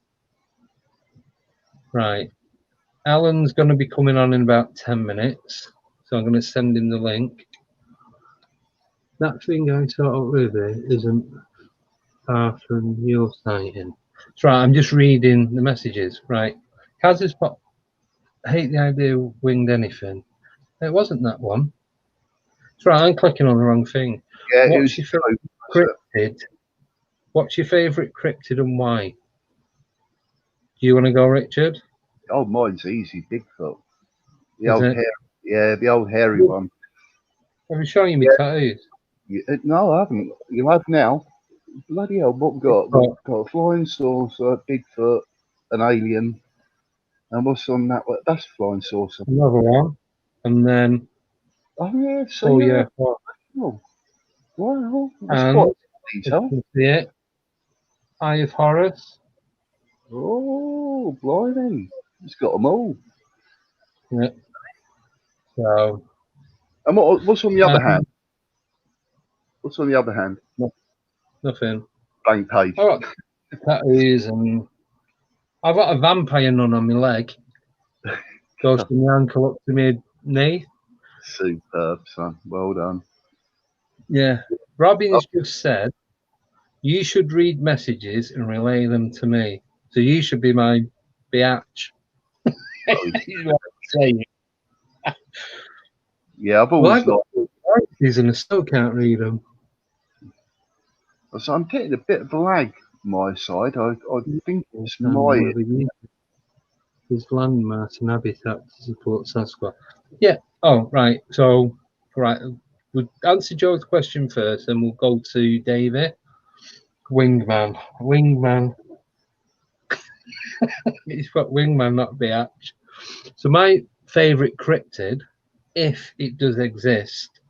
Right. Alan's going to be coming on in about 10 minutes. So I'm going to send him the link. That thing I sort of really isn't far from your sighting. That's right. I'm just reading the messages. Right. Kaz has put, I hate the idea of winged anything. It wasn't that one. That's right. I'm clicking on the wrong thing. Yeah, What's your favorite cryptid? What's your favorite cryptid and why? Do you want to go, Richard? Oh, mine's easy. Bigfoot. The old hairy one. Have you shown you my tattoos? No, I haven't. You have now. Bloody hell, what we've got? We've got a flying saucer, Bigfoot, an alien, and what's on that? That's flying saucer. Another one. And then. Oh, yeah. So, yeah. Oh, wow. That's and quite detail. Yeah. Eye of Horus. Oh, blimey. It's got them all. Yeah. So. And what's on the other hand? What's on the other hand? Nothing. Blank page. I've got tattoos and I've got a vampire nun on my leg. Goes from my ankle up to my knee. Superb, son. Well done. Yeah. Robin's just said, you should read messages and relay them to me. So you should be my biatch. He's what I'm saying. Yeah, I've always these and I still can't read them. So I'm getting a bit of lag my side. I think it's my. There's landmass and habitat to support Sasquatch. Yeah. Oh, right. So, right. We'll answer Joe's question first, and we'll go to David. Wingman. He's got Wingman, not biatch. So my favourite cryptid, if it does exist,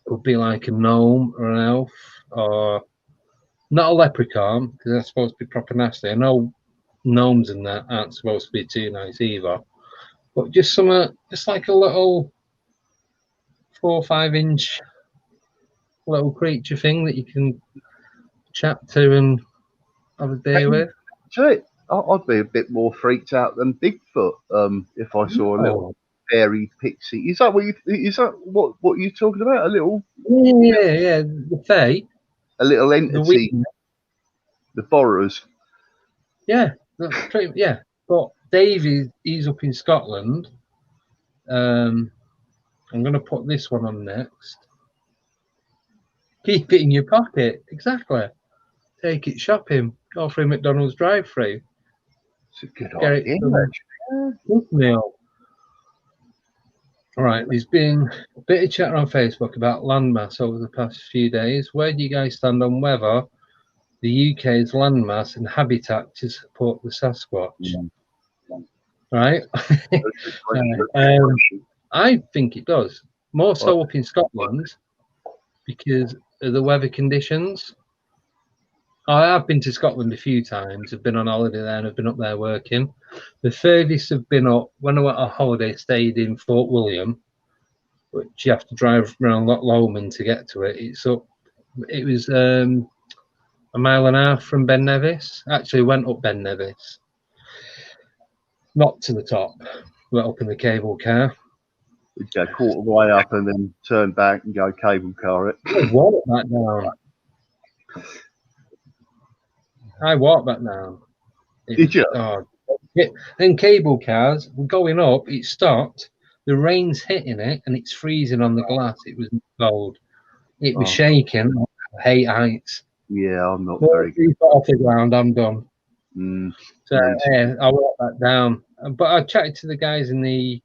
would be like a gnome or an elf, or not a leprechaun, because they're supposed to be proper nasty. I know gnomes and that aren't supposed to be too nice either, but just like a little 4 or 5 inch little creature thing that you can chat to and have a day with. I'd be a bit more freaked out than Bigfoot if I saw a little fairy pixie. Is that what you're talking about? A little the fae, a little entity, the borrowers. Yeah, that's pretty. Yeah, but Dave he's up in Scotland. I'm going to put this one on next. Keep it in your pocket. Exactly. Take it shopping. Go for a McDonald's drive-through. It's a good Get idea. it some good meal. All right, there's been a bit of chatter on Facebook about landmass over the past few days. Where do you guys stand on whether the UK's landmass and habitat to support the Sasquatch? Right? I think it does. More so up in Scotland because of the weather conditions. I have been to Scotland a few times. I've been on holiday there and I've been up there working. The furthest I've been up, when I went on holiday, stayed in Fort William, which you have to drive around Loch Lomond to get to it. It's up. It was a mile and a half from Ben Nevis. Actually, went up Ben Nevis, not to the top. Went up in the cable car. We'd go quarter way up and then turn back and go cable car it. I walked back down. Did you? Then cable cars were going up. It stopped. The rain's hitting it, and it's freezing on the glass. It was cold. It was shaking. I hate heights. Yeah, I'm not very good. Off the ground, I'm done. So nice. I walked back down. But I chatted to the guys in the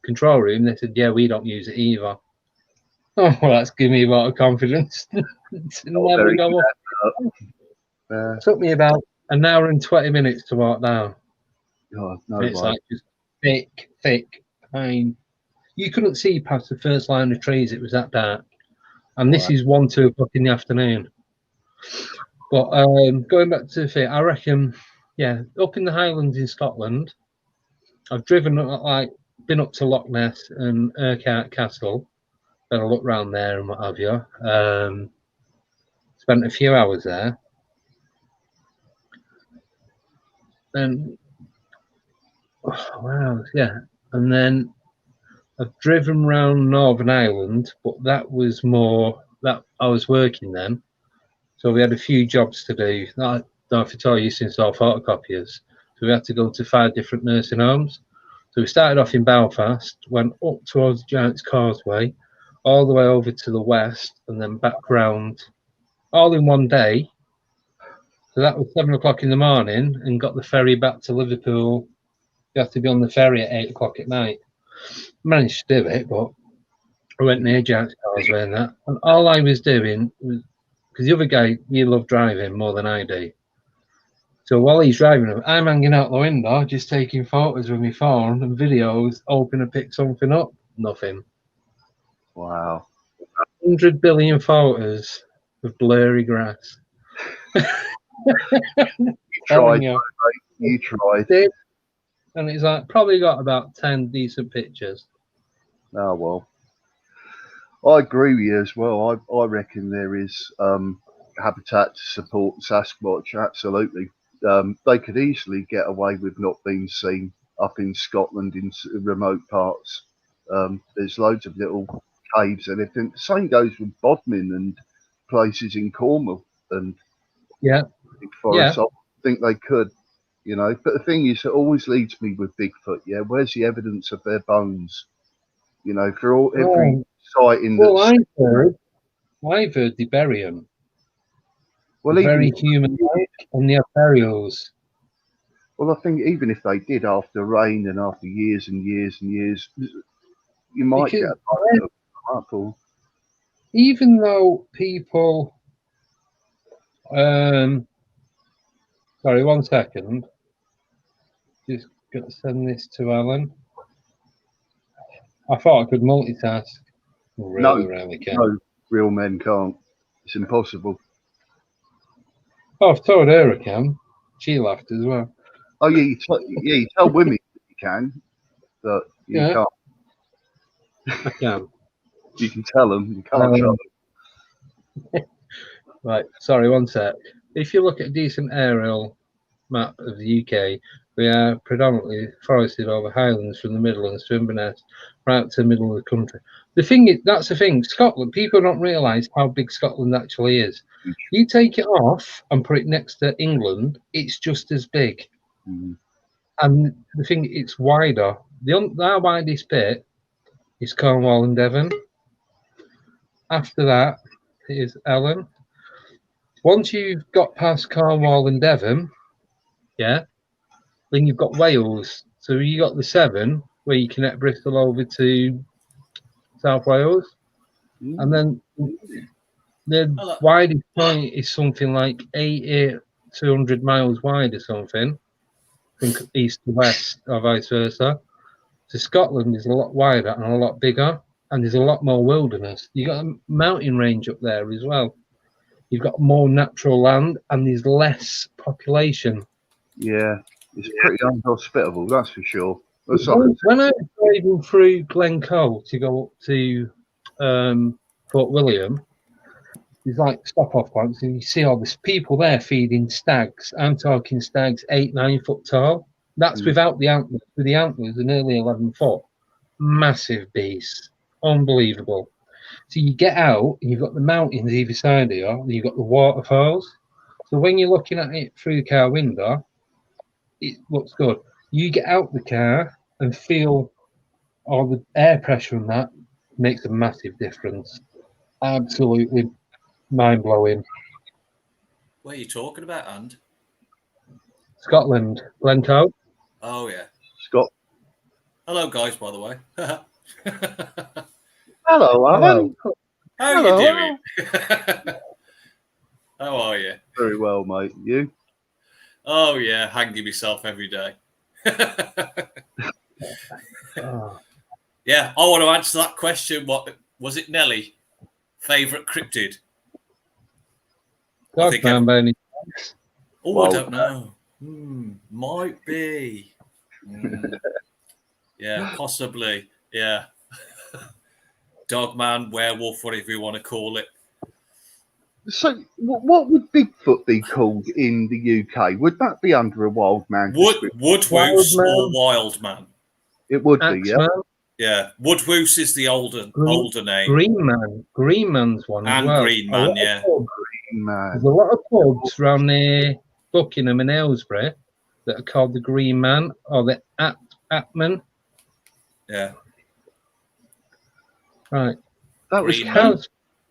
control room. They said, "Yeah, we don't use it either." Oh, well, that's giving me a lot of confidence. Never go up. Took me about an hour and 20 minutes to walk down. God, no it's like just thick pine. You couldn't see past the first line of trees. It was that dark. And this is 1, 2 o'clock in the afternoon. But going back to the fit, I reckon, yeah, up in the Highlands in Scotland, I've driven been up to Loch Ness and Urquhart Castle. Had a look round there and what have you. Spent a few hours there. And and then I've driven around Northern Ireland, but that was more that I was working then, so we had a few jobs to do. I don't know if I told you, since our photocopiers, so we had to go to 5 different nursing homes. So we started off in Belfast, went up towards Giant's Causeway, all the way over to the west, and then back round, all in one day. So that was 7 o'clock in the morning, and got the ferry back to Liverpool. You have to be on the ferry at 8 o'clock at night. Managed to do it, but I went near Giant's Causeway and that. And all I was doing was, because the other guy, he loved driving more than I do. So while he's driving, I'm hanging out the window, just taking photos with my phone and videos, hoping to pick something up. Nothing. Wow. 100 billion photos of blurry grass. You tried. And it's like probably got about 10 decent pictures. Oh well, I agree with you as well. I reckon there is habitat to support Sasquatch. Absolutely, they could easily get away with not being seen up in Scotland in remote parts. There's loads of little caves and everything. The same goes with Bodmin and places in Cornwall and forests. I think they could. You know, but the thing is, it always leads me with Bigfoot. Yeah, where's the evidence of their bones? You know, for every sighting. Well, I've heard they bury them. Well, very human-like, and they have burials. Well, I think even if they did after rain and after years and years and years, you might get a couple. Even though people, sorry, 1 second. Just got to send this to Alan. I thought I could multitask. Rarely can. No, real men can't. It's impossible. Oh, I've told her I can. She laughed as well. Oh yeah, you tell women you can, but you can't. I can. You can tell them. You can't tell them. Right. Sorry, 1 sec. If you look at a decent aerial map of the UK, we are predominantly forested over highlands from the Midlands to Inverness, right to the middle of the country. The thing is, that's the thing. Scotland, people don't realise how big Scotland actually is. You take it off and put it next to England, it's just as big. Mm-hmm. And the thing, it's wider. Our widest bit is Cornwall and Devon. After that is Ellen. Once you've got past Cornwall and Devon, Then you've got Wales. So you got the 7 where you connect Bristol over to South Wales, and then the widest point is something like 80 to 100 miles wide or something, from east to west or vice versa. So Scotland is a lot wider and a lot bigger, and there's a lot more wilderness. You've got a mountain range up there as well. You've got more natural land, and there's less population. Yeah, it's pretty unhospitable, that's for sure. When I was driving through Glencoe to go up to Fort William, there's like stop-off points, and you see all these people there feeding stags. I'm talking stags 8-9 foot tall. That's without the antlers. With the antlers, they're nearly 11 foot. Massive beasts, unbelievable. So you get out, and you've got the mountains either side of you, and you've got the waterfalls. So when you're looking at it through the car window, it looks good. You get out the car and feel all the air pressure, and that makes a massive difference. Absolutely mind-blowing. What are you talking about, And? Scotland, Glencoe. Oh, yeah. Scott. Hello, guys, by the way. Hello, Alan. How are you doing? How are you? Very well, mate. You? Oh, yeah, hanging myself every day. Yeah, I want to answer that question. What was it, Nelly? Favourite cryptid? I don't know. Might be. Yeah, possibly. Yeah. Dogman, werewolf, whatever you want to call it. So, what would Bigfoot be called in the UK? Would that be under a wild man? Woodwoose or wild man? It would be, yeah. Yeah, Woodwoose is the older name. Green Man's one as well. Green Man, yeah. Green Man. There's a lot of pubs around near Buckingham and Aylesbury that are called the Green Man or the Atman. Yeah. Right. That was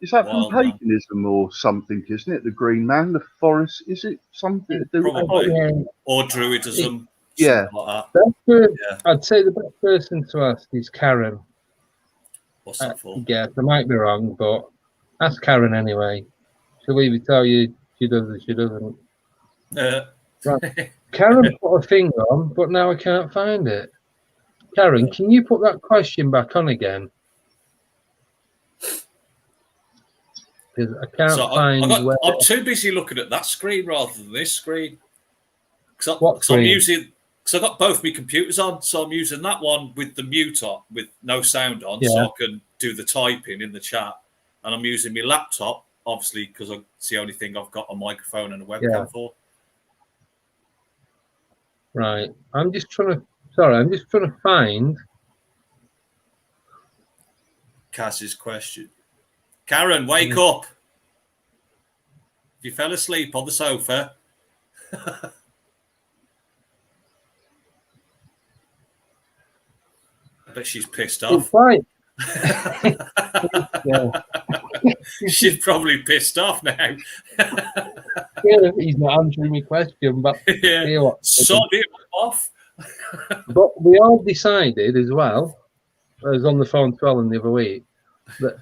is that from paganism or something, isn't it? The Green Man, the forest, is it something to do probably. with or Druidism? Yeah. Like that. I'd say the best person to ask is Karen. What's that for? Yeah, I might be wrong, but ask Karen anyway. She'll either tell you she does or she doesn't. Right. Karen put a thing on, but now I can't find it. Karen, can you put that question back on again? Because I can't find where... I'm too busy looking at that screen rather than this screen. What screen? I'm using... Because I've got both my computers on, so I'm using that one with the mute on, with no sound on, so I can do the typing in the chat. And I'm using my laptop, obviously, because it's the only thing I've got a microphone and a webcam for. Right. I'm just trying to find Cass's question. Karen, wake up. You fell asleep on the sofa. I bet she's pissed off. Right. She's probably pissed off now. He's not answering my question, but sod him off. But we all decided as well, I was on the phone to Ellen the other week, that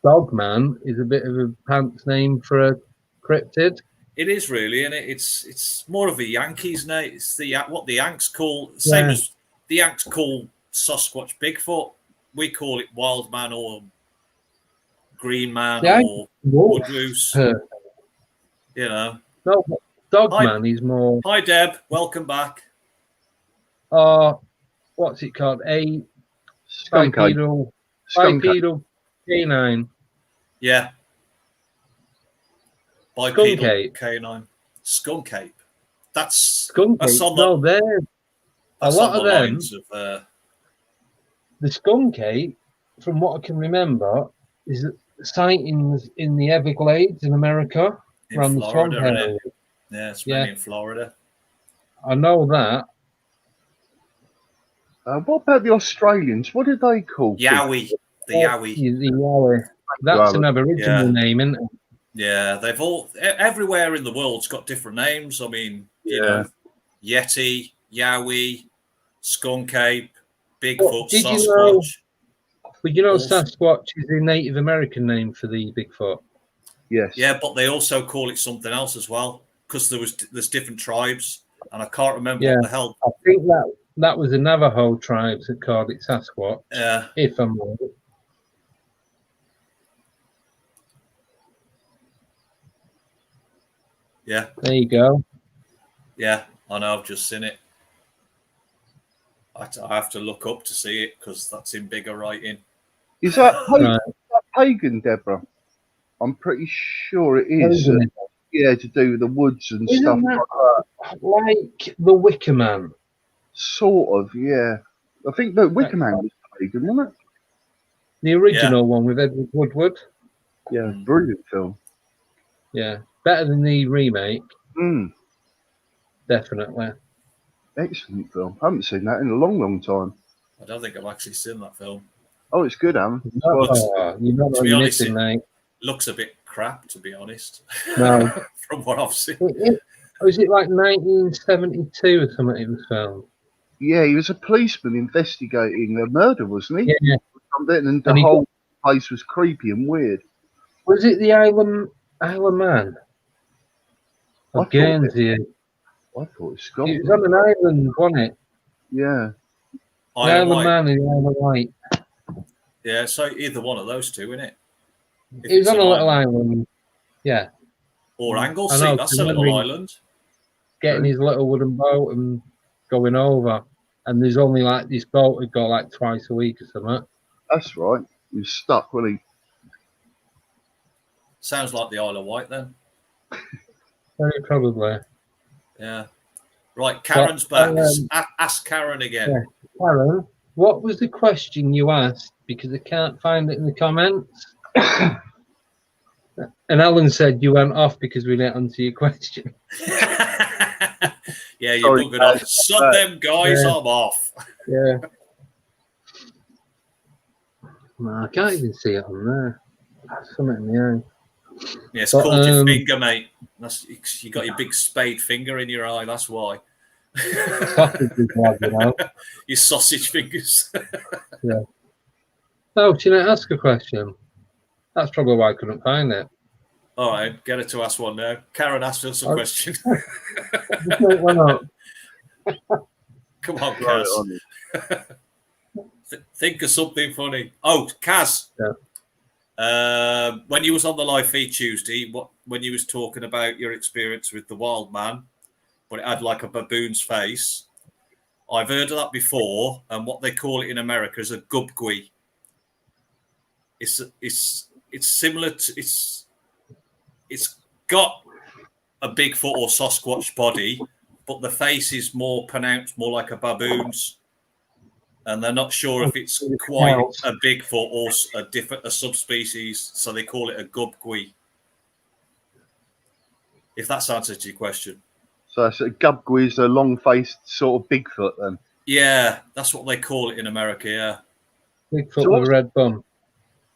Dogman is a bit of a pants name for a cryptid. It is really, and it's more of a Yankees name. It's what the Yanks call, same as the Yanks call Sasquatch Bigfoot. We call it Wild Man or Green Man or Woodwoose. You know. No, Dogman is more... Hi, Deb. Welcome back. What's it called? A bipedal canine. Yeah. Bipedal canine. Skunk ape. That's skunk ape. There's a lot of them. The skunk ape, from what I can remember, is sightings in the Everglades in America, around the swamp area. Yeah, it's mainly in Florida. I know that. What about the Australians? What did they call Yowie? The Yowie. The Yowie. That's an Aboriginal name, isn't it? Yeah, they've all everywhere in the world's got different names. I mean, you know, Yeti, Yowie, skunk ape, Bigfoot, Did you Sasquatch. know? But you know, Also- Sasquatch is the Native American name for the Bigfoot. Yes. Yeah, but they also call it something else as well because there's different tribes, and I can't remember Yeah. what the hell. I think that was the Navajo tribes that called it Sasquatch. If I'm right. Yeah. There you go. Yeah, I know. I've just seen it. I have to look up to see it because that's in bigger writing. Is that Right. pagan, Deborah? I'm pretty sure it is. Pagan. Yeah, to do with the woods and Isn't stuff that like that. like the Wicker Man? Sort of, yeah. I think the Wicker Man was pagan, wasn't it? The original one with Edward Woodward. Yeah, brilliant film. Yeah, better than the remake. Definitely. Excellent film. I haven't seen that in a long, long time. I don't think I've actually seen that film. Oh, it's good, Alan. You're not To be honest, missing, mate. Looks a bit crap, to be honest. No. From what I've seen. Was it like 1972 or something it was filmed? Yeah, he was a policeman investigating a murder, wasn't he? Yeah. And the whole place was creepy and weird. Was it the Isle of Man? Or Guernsey? I thought it was Scotland. It was on an island, wasn't it? Yeah. The Isle of Man and the Isle of Wight. Yeah, so either one of those two, innit? It was on a little island. Yeah. Or Anglesey, that's a little island. Getting his little wooden boat and going over. And there's only like this boat would go like twice a week or something. That's right. He was stuck, wasn't he? Sounds like the Isle of Wight then. Very probably. Yeah. Right, Karen's back. Ask Karen again. Yeah. Karen, what was the question you asked? Because I can't find it in the comments. And Alan said you went off because we didn't answer your question. Yeah, you buggered off. Sod them guys, yeah. I'm off. Yeah. No, I can't even see it on there. That's something in the eye. Yeah, it's called your finger, mate. You got your big spade finger in your eye, that's why. Sausage is like, you know. Your sausage fingers. Yeah. Oh, can I ask a question? That's probably why I couldn't find it. All right, get her to ask one now. Karen, ask us a question. Just make one up. Come on, Kaz. Think of something funny. Oh, Kaz. Yeah. When you was on the live feed Tuesday, when you was talking about your experience with the wild man, but it had like a baboon's face. I've heard of that before, and what they call it in America is a gubgui. It's similar to it's got a Bigfoot or Sasquatch body, but the face is more pronounced, more like a baboon's, and they're not sure if it's quite a Bigfoot or a subspecies, so they call it a gubgui. If that's answered to your question. So a gubgui is a long-faced sort of Bigfoot, then. Yeah, that's what they call it in America. Yeah, Bigfoot with a red bum.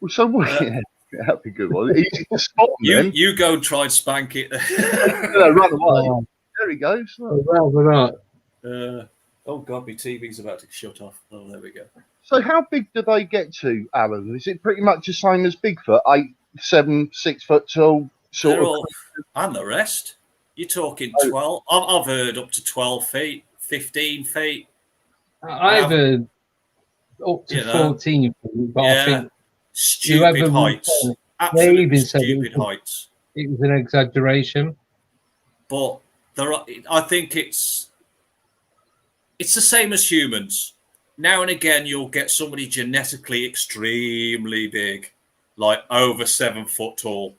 Well, so yeah, that'd be a good one. Easy to spot them. You go and try and spank it. Run away. There he goes. Oh God, my TV's about to shut off. Oh, there we go. So how big do they get to, Alan? Is it pretty much the same as Bigfoot? 8, 7, 6 foot tall, sort of? And the rest? You're talking 12. I've heard up to 12 feet, 15 feet. I've heard up to 14 feet, but I think stupid heights. Absolutely stupid heights. It was an exaggeration. But I think it's the same as humans. Now and again, you'll get somebody genetically extremely big, like over 7 foot tall.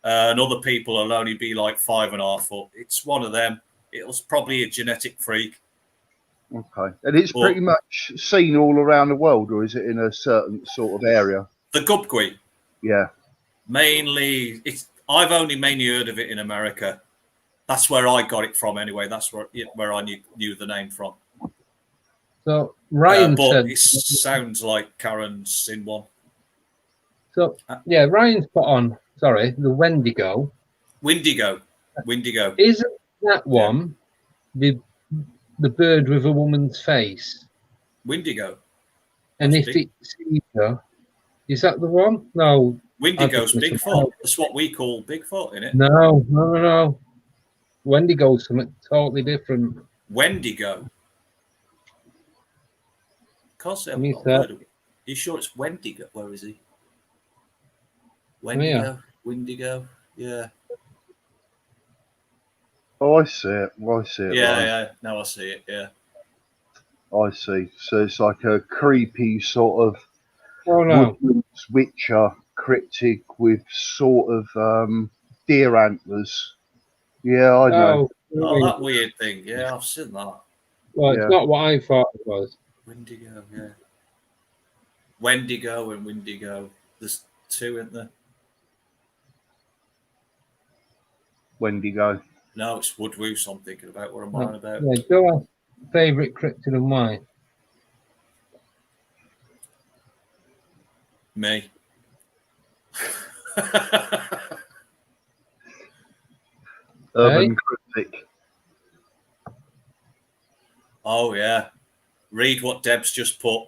And other people will only be like 5.5 foot. It's one of them. It was probably a genetic freak. Okay. And it's pretty much seen all around the world, or is it in a certain sort of area? The gubgui. Yeah. Mainly, I've only mainly heard of it in America. That's where I got it from anyway. That's where I knew the name from. So Ryan said... it sounds like Karen's seen one. So, yeah, Ryan's put on... Sorry, the Wendigo. Windigo. Isn't that one the the bird with a woman's face. Windigo. And That's if big. it's either, is that the one? No. Windigo's Bigfoot. That's what we call Bigfoot, isn't it? No. Wendigo's something totally different. Wendigo. Can't say I've Me not too. heard of it. You sure it's Wendigo? Where is he? Wendigo. Yeah. Windigo. Yeah. Oh, I see it. I see it. Yeah, right. yeah. Now I see it. Yeah. I see. So it's like a creepy sort of Oh no. woodlands witcher cryptic with sort of deer antlers. Yeah, I know. Oh, that weird thing. Yeah, I've seen that. Well, Yeah. it's not what I thought it was. Wendigo, yeah. Wendigo and Windigo. There's two, isn't there? Wendigo. No, it's Woodwoos I'm thinking about. What I'm on about. Yeah, your favourite cryptid and why? Me. Urban cryptic. Oh, yeah. Read what Deb's just put.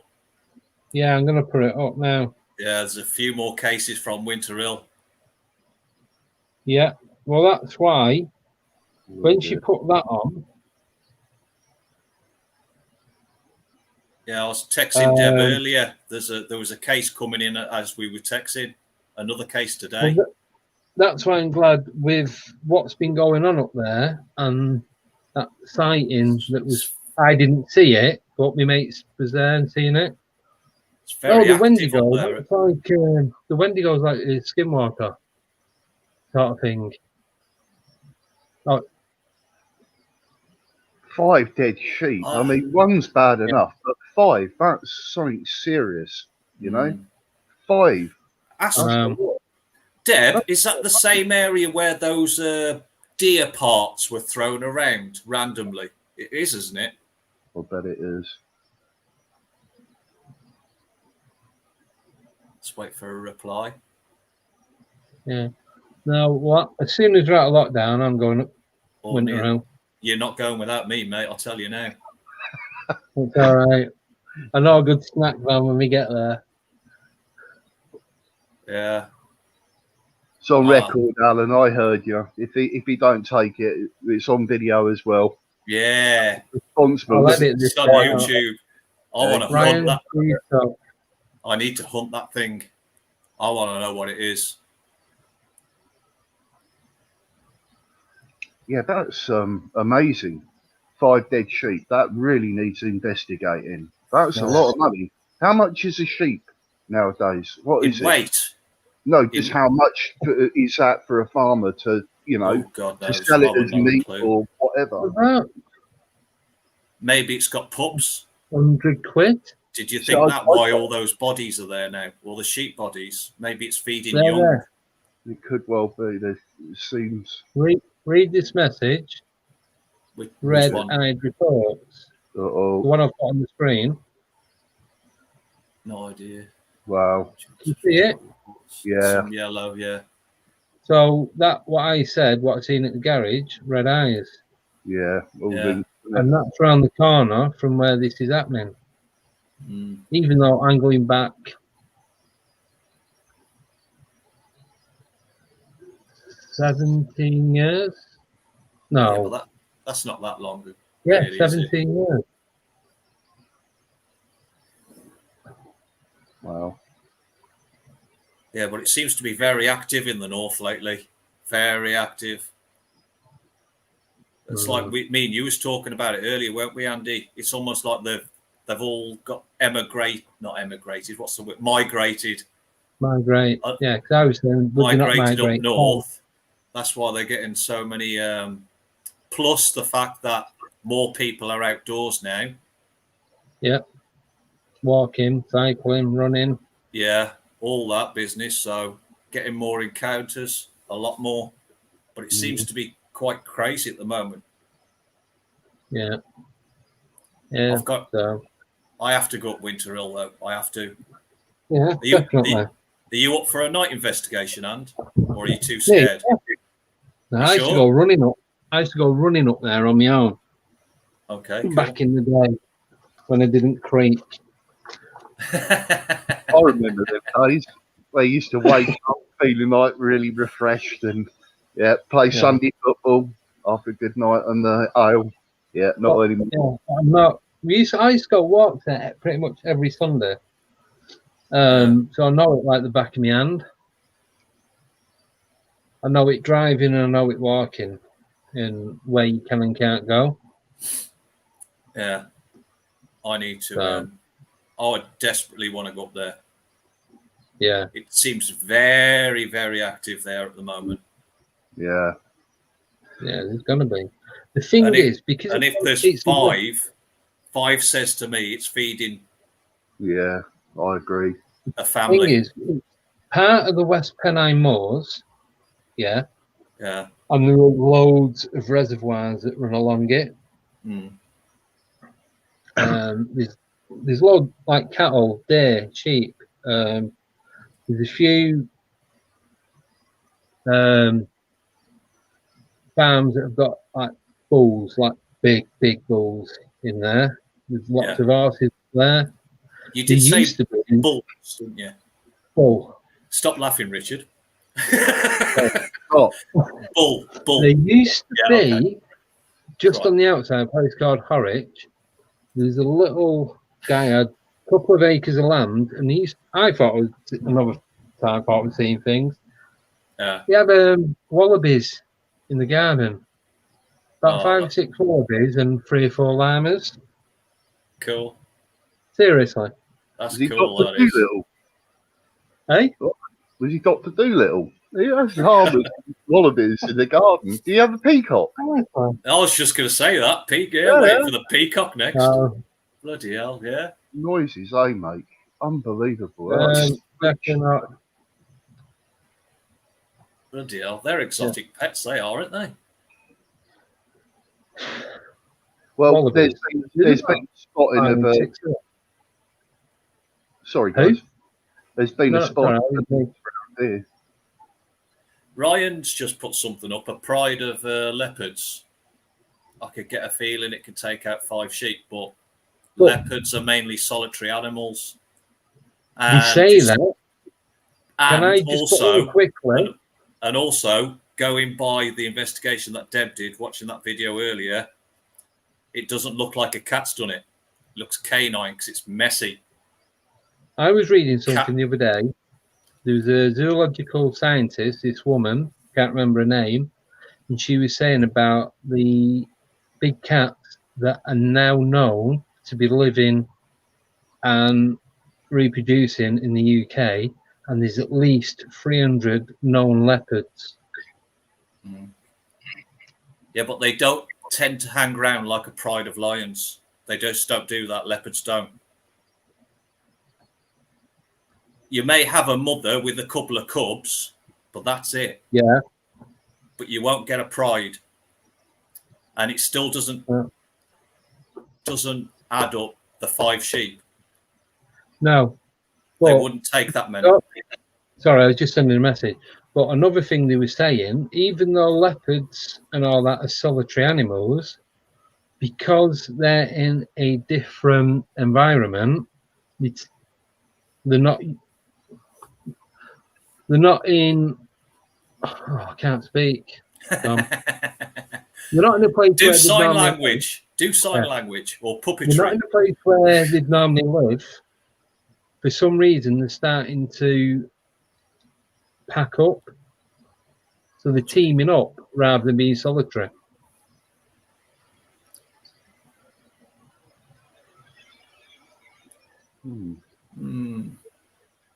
Yeah, I'm going to put it up now. Yeah, there's a few more cases from Winter Hill. Yeah, well, that's why when she put that on, Yeah, I was texting Deb earlier. There was a case coming in as we were texting. Another case today. well, that's why I'm glad with what's been going on up there and that sighting that was, I didn't see it, but my mates was there and seeing it. It's very the active Wendigo, up there. it's like the Wendigo's like a skinwalker sort of thing. Like, 5 dead sheep. I mean, one's bad enough, but 5, that's something serious, you know? 5. Deb, is that the same area where those deer parts were thrown around randomly? It is, isn't it? I bet it is. Let's wait for a reply. yeah. Now, what? As soon as we're out of lockdown, I'm going up Or Winter Hill. You're not going without me, mate. I'll tell you now. It's all right. I know a good snack van when we get there. Yeah. It's on record, Alan. I heard you. If he don't take it, it's on video as well. Yeah. Responsible. It's on YouTube. I want to hunt that. I need to hunt that thing. I want to know what it is. Yeah, that's amazing. 5 dead sheep. That really needs investigating. That's a lot of money. How much is a sheep nowadays? What is it? Weight? No, just how much is that for a farmer to, you know, to sell it as meat or whatever? Maybe it's got pups. 100 quid. Did you think that why all those bodies are there now? All the sheep bodies? Maybe it's feeding young. There. It could well be. It seems. Read this message. Red-eyed reports. Uh-oh. The one I've got on the screen. No idea. Wow. You see it? Yeah. Some yellow, yeah. So that what I said, what I seen at the garage, red eyes. Yeah. And that's around the corner from where this is happening. Even though I'm going back 17 years. No. Yeah, but that's not that long ago. Yeah, really, 17 years. Wow. Yeah, but it seems to be very active in the north lately. Very active. It's like me and you was talking about it earlier, weren't we, Andy? It's almost like they've all got not emigrated. What's the word? Migrated. Migrate. Yeah, because I was saying migrated up north. That's why they're getting so many. Plus the fact that more people are outdoors now. Yeah. Walking, cycling, running. Yeah, all that business. So getting more encounters, a lot more. But it seems to be quite crazy at the moment. Yeah. Yeah. I have to go up Winter Hill though. I have to. Yeah, definitely. Are you up for a night investigation, and or are you too scared? No, I used to go running up. I used to go running up there on my own. Okay, cool. Back in the day when I didn't creak. I remember them days. They used to wake up feeling like really refreshed and play Sunday football after a good night on the ale. Yeah, not anymore. Yeah, I'm not. I used to go walk there pretty much every Sunday. So I know it like the back of my hand. I know it driving and I know it walking, and where you can and can't go. Yeah, I need to. I desperately want to go up there. Yeah, it seems very, very active there at the moment. Yeah, there's gonna be. The thing is, because if there's five says to me it's feeding. Yeah, I agree. A family. The thing is, part of the West Pennine Moors. Yeah. Yeah. And there are loads of reservoirs that run along it. Mm. There's loads like cattle, deer, sheep. There's a few farms that have got like bulls, like big bulls in there. There's lots of horses there. You did say bulls, didn't you? Bull. Stop laughing, Richard. Bull. There used to be, just on the outside, a place called Horwich. There's a little guy had a couple of acres of land, and I thought it was another time I thought I was seeing things. Yeah. He had wallabies in the garden. About 5 or 6 wallabies and 3 or 4 llamas. Cool. Seriously. That's cool. That is. Hey? Was he Dr. Doolittle? He has harmless wallabies in the garden. Do you have a peacock? I was just going to say that. Waiting for the peacock next. Bloody hell, yeah. Noises they make. Unbelievable. Bloody hell. They're exotic pets, they are, aren't they? Well, there's been spotting of a... Sorry, guys. There's been a spot around here. Ryan's just put something up, a pride of leopards. I could get a feeling it could take out 5 sheep, but leopards are mainly solitary animals. You say that. And can I just put quickly? And also, going by the investigation that Deb did, watching that video earlier, it doesn't look like a cat's done it. It looks canine because it's messy. I was reading something the other day. There was a zoological scientist, this woman, can't remember her name, and she was saying about the big cats that are now known to be living and reproducing in the UK, and there's at least 300 known leopards. Mm. Yeah, but they don't tend to hang around like a pride of lions. They just don't do that. Leopards don't. You may have a mother with a couple of cubs, but that's it. Yeah. But you won't get a pride. And it still doesn't add up the 5 sheep. No. They wouldn't take that many. Sorry, I was just sending a message. But another thing they were saying, even though leopards and all that are solitary animals, because they're in a different environment, they're not in. Oh, I can't speak. They're not in a place. Do sign language. Do sign language or puppetry. They're not in a place where they'd normally live. For some reason, they're starting to pack up, so they're teaming up rather than being solitary.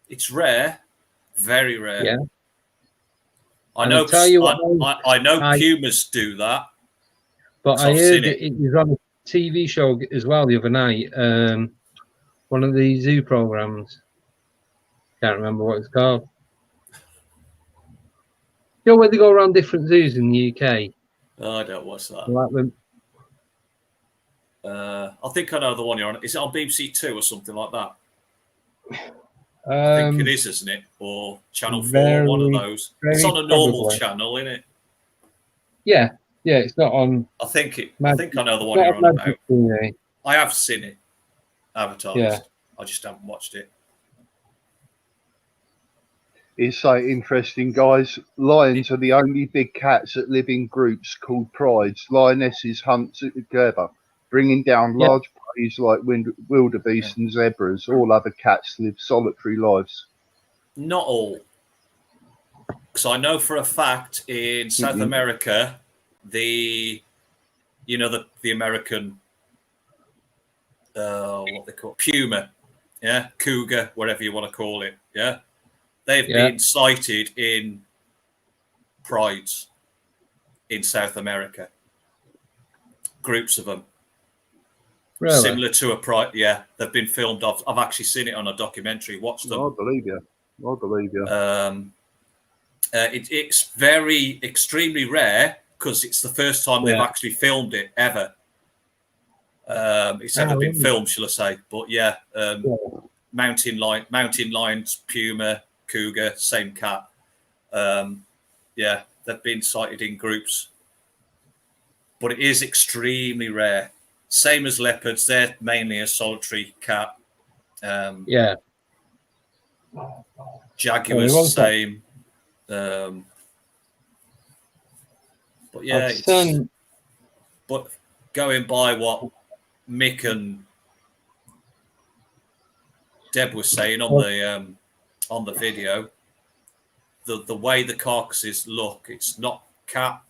It's rare, very rare. Yeah. I know. I know pumas do that. But I heard it was on a TV show as well the other night. One of the zoo programs. Can't remember what it's called. You know where they go around different zoos in the UK? Oh, I don't watch that. Like them. I think I know the one you're on. Is it on BBC 2 or something like that? I think it is, isn't it? Or Channel 4, one of those. It's on a normal channel, isn't it? Yeah, Yeah, it's not on. I think I know the It's one not you're on on about. TV. I have seen it advertised. Yeah. I just haven't watched it. It's so interesting, guys. Lions are the only big cats that live in groups called prides. Lionesses hunt together, bringing down Yeah. large prey like wildebeest and zebras. All other cats live solitary lives. Not all. Because I know for a fact in South America, the American, what they call puma, yeah, cougar, whatever you want to call it, yeah, they've been sighted in prides in South America. Groups of them. Really? Similar to a pride, yeah, they've been filmed. I've actually seen it on a documentary, watched them. I believe you. It's very extremely rare because it's the first time they've actually filmed it ever. It's ever been filmed, shall I say? But yeah, mountain lions, puma, cougar, same cat. Yeah, they've been sighted in groups, but it is extremely rare. Same as leopards, they're mainly a solitary cat. Jaguars, the same. But yeah, but going by what Mick and Deb was saying on the video, the way the carcasses look, it's not cat.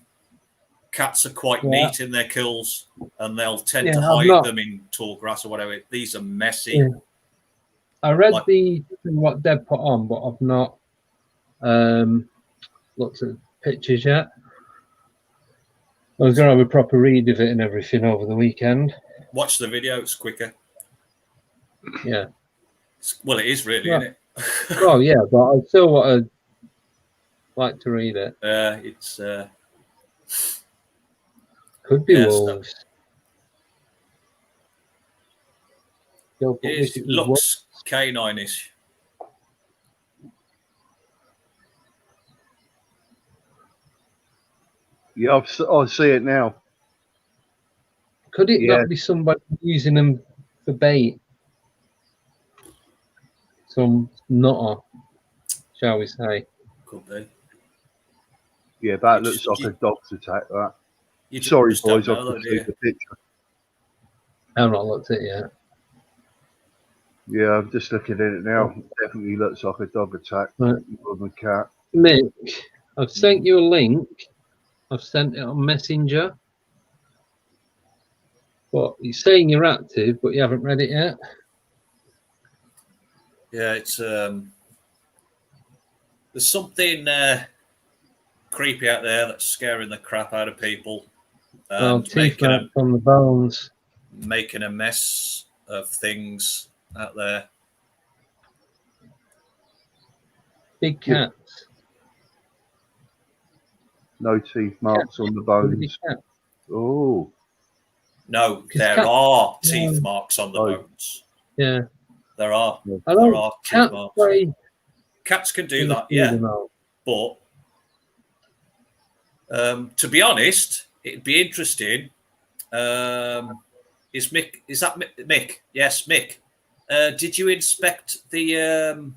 Cats are quite neat in their kills, and they'll tend to hide them in tall grass or whatever. These are messy. Yeah. I read what Deb put on, but I've not looked at pictures yet. I was going to have a proper read of it and everything over the weekend. Watch the video; it's quicker. Yeah. Well, it is really, isn't it? Oh yeah, but I still want to like to read it. It's could be wolves. It looks canine-ish. Yeah, I see it now. Could it not be somebody using them for bait? Some nutter, shall we say? Could be. Yeah, that looks like a dog's attack. That. Sorry, boys, I've got to see the picture. I've not looked at it yet. Yeah, I'm just looking at it now. It definitely looks like a dog attack more than a cat. Mick, I've sent you a link. I've sent it on Messenger. But it's saying you're active, but you haven't read it yet. Yeah, it's there's something creepy out there that's scaring the crap out of people. Teeth marks on the bones. Making a mess of things out there. Big cats. No teeth marks on the bones. Oh. No, there are teeth marks on the bones. Yeah. There are. There are teeth marks. Cats can do that, yeah. But to be honest, it'd be interesting. Is that Mick? Yes, Mick. Did you inspect the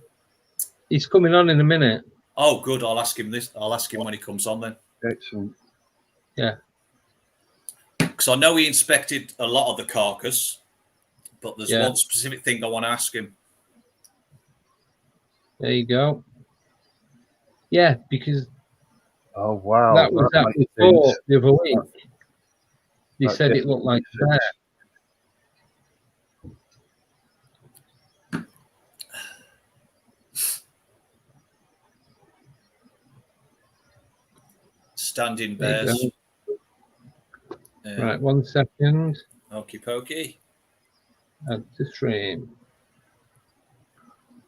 He's coming on in a minute. Oh good, I'll ask him when he comes on then. Excellent. Yeah. Because I know he inspected a lot of the carcass, but there's one specific thing I want to ask him. There you go. Yeah, because oh wow, that was that before the other week. You said it looked like that. Standing bears. Right, 1 second. Okie pokey. Add to stream.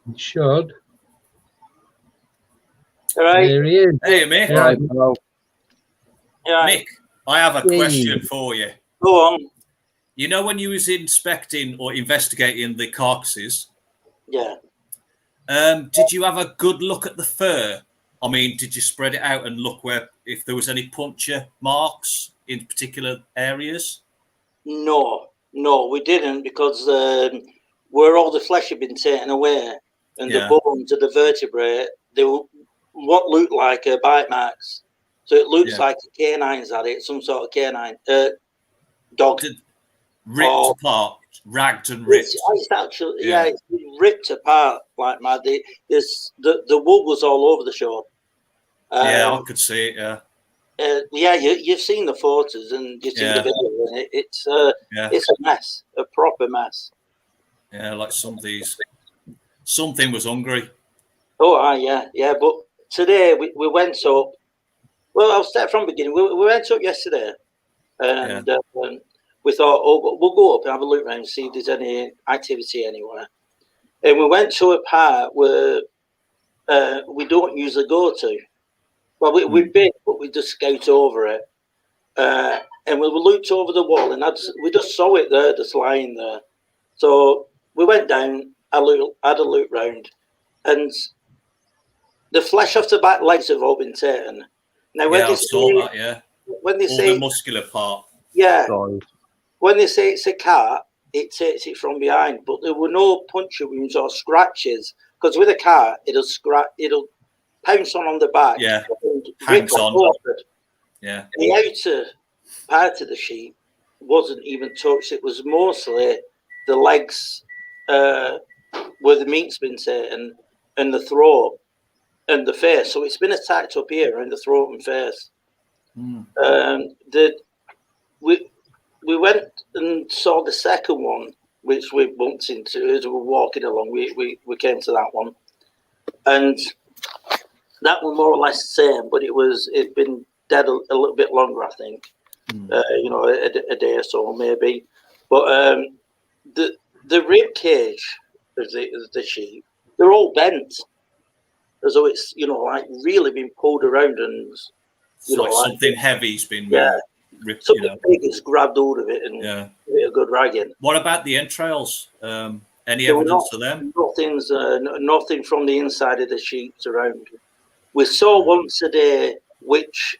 It should. Right. There he is. Hey, Mick. Right. Mick, I have a question for you. Go on. You know when you was inspecting or investigating the carcasses? Yeah. Did you have a good look at the fur? I mean, did you spread it out and look if there was any puncture marks in particular areas? No, we didn't, because where all the flesh had been taken away and the bones of the vertebrae, they were what looked like bite marks. So it looks like a canine's had it, some sort of canine dog. Ripped apart, ragged and ripped. It's actually, it's been ripped apart like mad. The wool was all over the shore. I could see it. You've seen the photos and you've seen the video, and it's a mess, a proper mess. Yeah, like something was hungry. Oh, yeah. But today we went up. Well, I'll start from the beginning. We went up yesterday, and we thought, we'll go up and have a look around and see if there's any activity anywhere. And we went to a part where we don't usually go to. Well, we've been, but we just scout over it. And we looked over the wall, and we just saw it there, just lying there. So we went down, had a look round, and the flesh off the back legs have all been taken. Now, when I saw that, when they say the muscular part. Yeah. When they say it's a cat, it takes it from behind, but there were no puncture wounds or scratches, because with a cat, it'll pounce on the back. Yeah. Hangs on. Yeah. The outer part of the sheep wasn't even touched. It was mostly the legs where the meat's been taken, and the throat and the face. So it's been attacked up here around the throat and face. We went and saw the second one, which we bumped into as we were walking along. We came to that one, and that one more or less the same, but it'd been dead a little bit longer, I think. A day or so maybe. But the rib cage of the sheep, they're all bent, as though it's like really been pulled around, and something heavy's been ripped. Something big has grabbed hold of it and give it a good ragging. What about the entrails? Any evidence of them? Nothing from the inside of the sheep's around. We saw once a day, which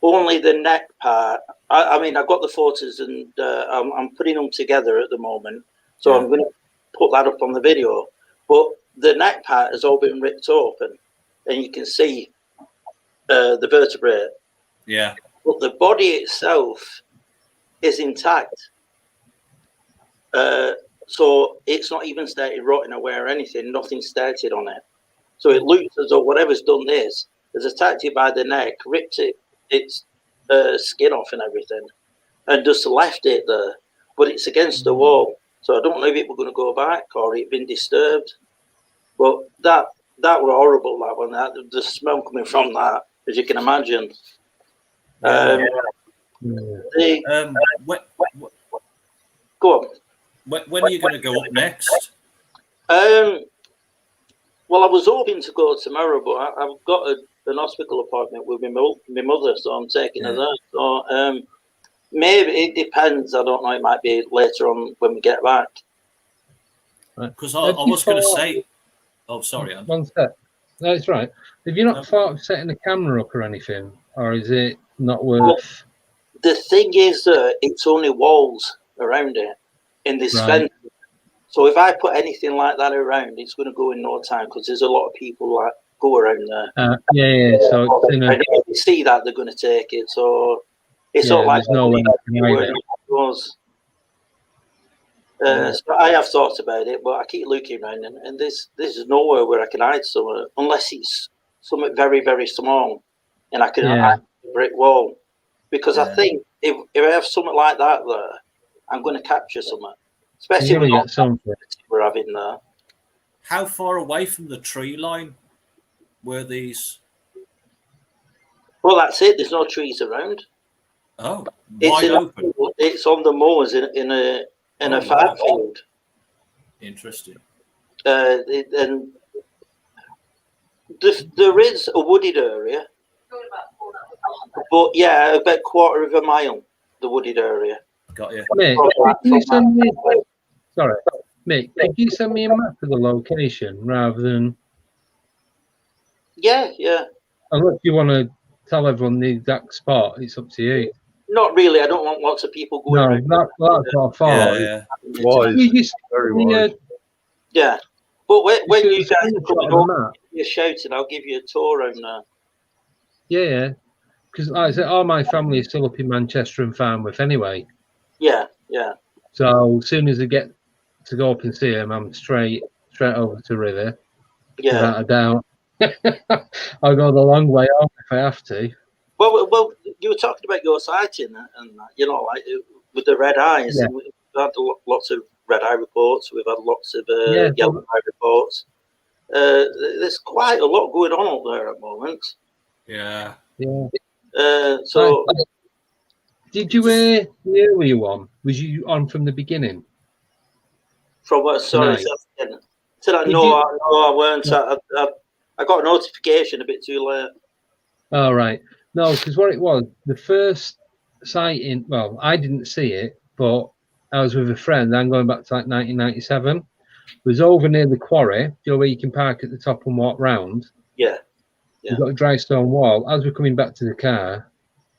only the neck part. I mean, I've got the photos, and I'm putting them together at the moment, so I'm going to put that up on the video. But the neck part has all been ripped open, and you can see the vertebrae. Yeah. But the body itself is intact. So it's not even started rotting away or anything. Nothing started on it. So it looks as though whatever's done this has attacked it by the neck, ripped its skin off and everything, and just left it there. But it's against the wall. So I don't know if it were going to go back or it been disturbed. But that were horrible, that one. The smell coming from that, as you can imagine. Go on. When are you going to go up next? Well, I was hoping to go tomorrow, but I've got an hospital appointment with my mother, so I'm taking her there. So maybe it depends. I don't know. It might be later on when we get back. Because I was going to say. Oh, sorry. One step. No, it's right. Have you not thought of setting the camera up or anything, or is it not worth? Well, the thing is that it's only walls around it in this fence. So if I put anything like that around, it's going to go in no time, because there's a lot of people that go around there. So and if they see that, they're going to take it. So it's not like no way. So I have thought about it, but I keep looking around, and this is nowhere where I can hide somewhere, unless it's something very, very small, and I can hide a brick wall. Because I think if I have something like that there, I'm going to capture something, especially with something we're having there. How far away from the tree line were these? Well, that's it. There's no trees around. Oh, wide open. It's on the moors in a farm field. Interesting. And there is a wooded area, but about 1/4 of a mile, the wooded area. Got you. Mick, could you send me? Sorry, Mick, could you send me a map of the location rather than? Yeah. Unless you want to tell everyone the exact spot, it's up to you. Not really. I don't want lots of people going No, around. that's what I thought. Yeah. Wise, You just very wise. Yeah. But when should you have guys screenshot come on the up, map. you're shouting, I'll give you a tour on there. Yeah. Because like I said, all my family is still up in Manchester and Farnworth anyway. Yeah. So as soon as I get to go up and see them, I'm straight over to River. Yeah. Without a doubt. I'll go the long way home if I have to. Well, you were talking about your sighting and you know, like with the red eyes. Yeah. And we've had lots of red eye reports. We've had lots of Yeah, yellow eye reports. There's quite a lot going on up there at the moment. Yeah. So, did you hear the earlier one? Was you on from the beginning? from what? Sorry, no, I weren't. I got a notification a bit too late. Oh, right. No, because what it was, the first sighting, well, I didn't see it, but I was with a friend. I'm going back to like 1997. It was over near the quarry, you know, where you can park at the top and walk round. Yeah. You've got a dry stone wall. As we're coming back to the car,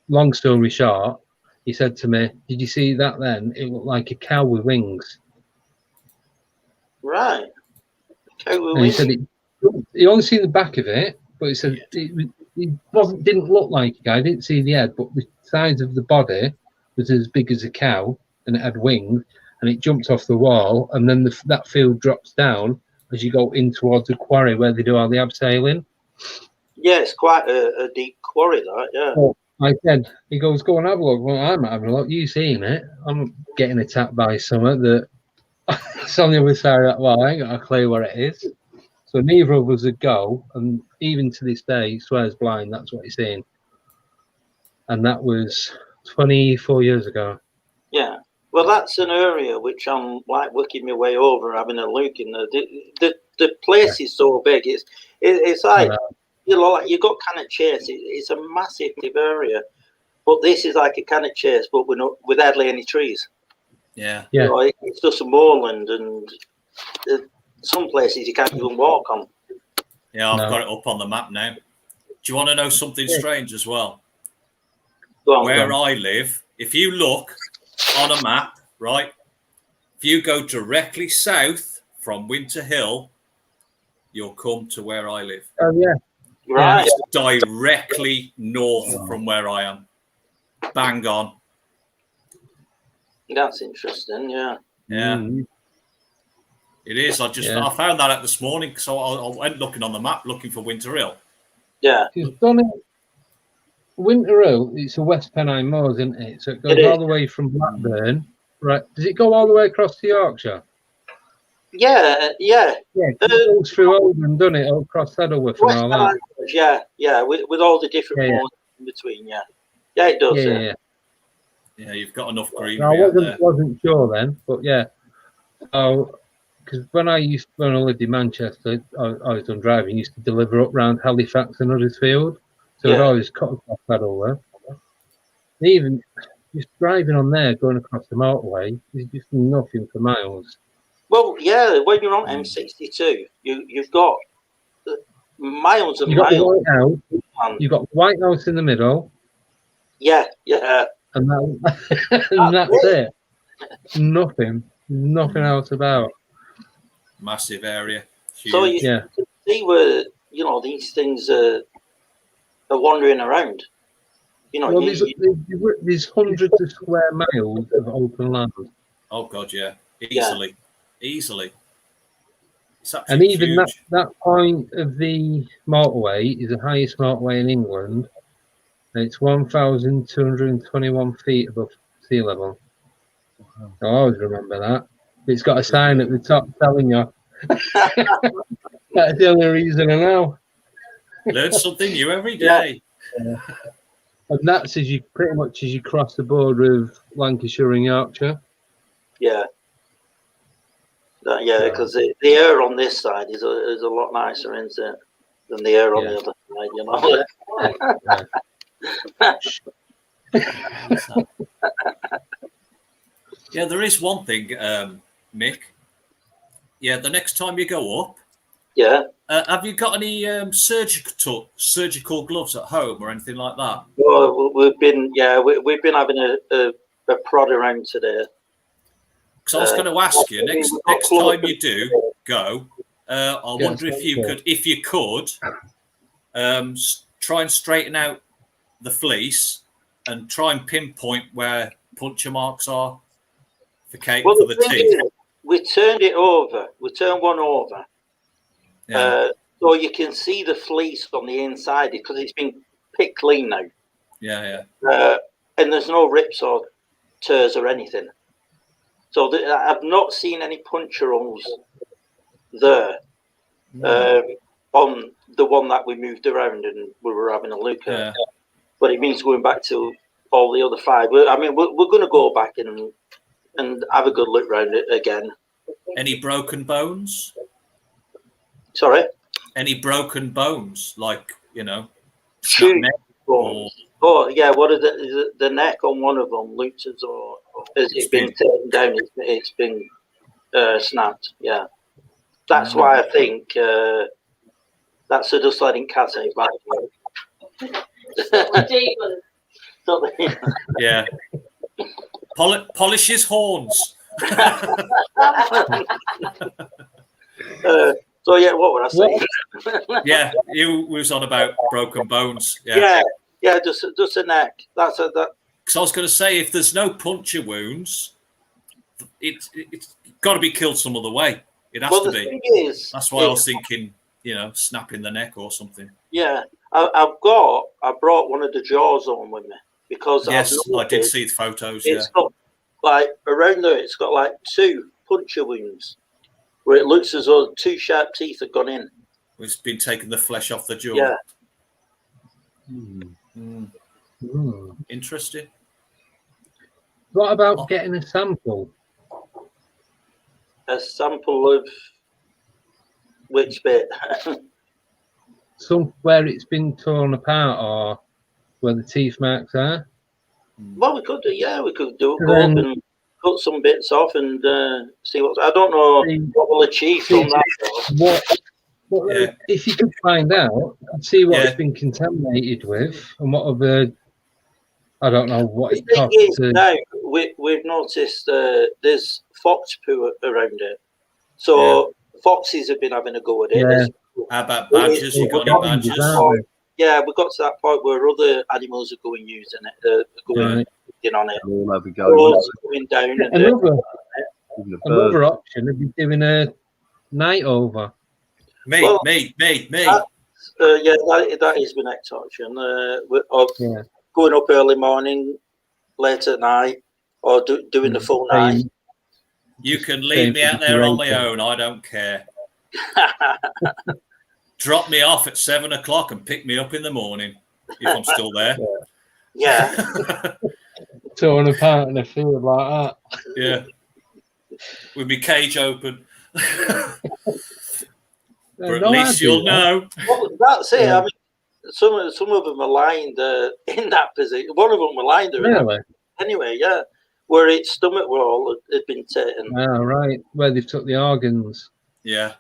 long story short, he said to me, "Did you see that then? It looked like a cow with wings." Right. And he said he only seen the back of it, but he said it didn't look like a guy. I didn't see the head, but the size of the body was as big as a cow, and it had wings, and it jumped off the wall, and then that field drops down as you go in towards the quarry where they do all the abseiling. Yeah, it's quite a deep quarry, that. Yeah. So I said, he goes, "Go and have a look." Well, I'm having a look. You seen it? I'm getting attacked by something that it's on the other side of that wall. I ain't got a clue where it is. So neither of us would go, and even to this day, he swears blind. That's what he's saying, and that was 24 years ago. Yeah. Well, that's an area which I'm like working my way over, having a look in there. The place is so big. It's like, you know, like you got Cannock Chase. It's a massive area, but this is like a Cannock Chase, but with hardly any trees. Yeah. You know, it's just a moorland, and some places you can't even walk on. Yeah, I've got it up on the map now. Do you want to know something strange as well? Where I live, if you look on a map, right, if you go directly south from Winter Hill, you'll come to where I live. Oh, yeah. Right. It's directly north from where I am. Bang on. That's interesting, yeah. Yeah. It is. I found that out this morning, so I went looking on the map, looking for Winter Hill. Yeah. Winter Hill, it's a West Pennine Moors, isn't it? So it goes all the way from Blackburn. Right. Does it go all the way across to Yorkshire? Yeah. Yeah, it goes through Oldham, doesn't it? Across Saddleworth and all that. Yeah, with all the different moors in between, yeah. Yeah, it does, Yeah. Yeah, you've got enough greenery. No, I wasn't sure then, but yeah. So, because when I lived in Manchester, I was done driving, used to deliver up round Halifax and Huddersfield. So I'd always cut across that over. Even just driving on there, going across the motorway, is just nothing for miles. Well, yeah, when you're on M62, you've got miles and miles. You've got the White House in the middle. Yeah. And that's it. Nothing else about. Massive area. Huge. So you can see where, you know, these things are wandering around. You know, there's hundreds of square miles of open land. Oh God, yeah, easily. And even that point of the motorway is the highest motorway in England. And it's 1,221 feet above sea level. I always remember that. It's got a sign at the top telling you. That's the only reason I know. Learn something new every day. Yeah. And that's pretty much as you cross the border of Lancashire and Yorkshire. Yeah. Because the air on this side is a lot nicer, isn't it, than the air on the other side, you know. Yeah, there is one thing, Mick. Yeah, the next time you go up, Yeah. Have you got any surgical gloves at home or anything like that? Well, we've been having a prod around today. Because I was going to ask you next time you do go. I wonder if you could try and straighten out the fleece and try and pinpoint where puncture marks are for the teeth. We turned it over. We turned one over. Yeah. So you can see the fleece on the inside because it's been picked clean now. Yeah. And there's no rips or tears or anything. So I've not seen any puncture holes there on the one that we moved around and we were having a look at. But it means going back to all the other 5. We're going to go back and have a good look around it again. Any broken bones? Sorry? Any broken bones, like, neck bones. Oh, yeah, what are the neck on one of them looked as though it's been taken down, it's been snapped, yeah. That's why I think that's just letting cats out back. Yeah. Polish his horns. So yeah, what would I say? Yeah, you was on about broken bones. Yeah, just a neck. That's that. Because I was going to say, if there's no puncture wounds, it's got to be killed some other way. It has to be. Thing is, that's why I was thinking, snapping the neck or something. Yeah, I brought one of the jaws on with me because yes, I did see the photos. It's got around there. It's got 2 puncture wounds. Where it looks as though 2 sharp teeth have gone in. It's been taking the flesh off the jaw. Yeah. Interesting. What about getting a sample? A sample of which bit? Somewhere it's been torn apart or where the teeth marks are? Well, we could do. Yeah, we could do it. Go up and cut some bits off and see what. I don't know what we'll achieve from that. If you could find out and see what it's been contaminated with and what other, I don't know what it costs. Now we've noticed there's fox poo around it, so foxes have been having a go at it. Yeah. How about badgers? You got any badgers? Yeah, we got to that point where other animals are going using it, going on it. All have a go. Going down. Another option would be doing a night over. Me. That is my next option. Going up early morning, late at night, or doing the full night. You can leave me out there on my own. I don't care. Drop me off at 7 o'clock and pick me up in the morning if I'm still there. Yeah. Torn apart in a field like that. Yeah. With my cage open. But at least you'll know. Well, that's it. I mean, some of them are lying there in that position. One of them were lying there. Really? Anyway, yeah. Where its stomach wall had been taken. Ah, right. Where they've took the organs. Yeah.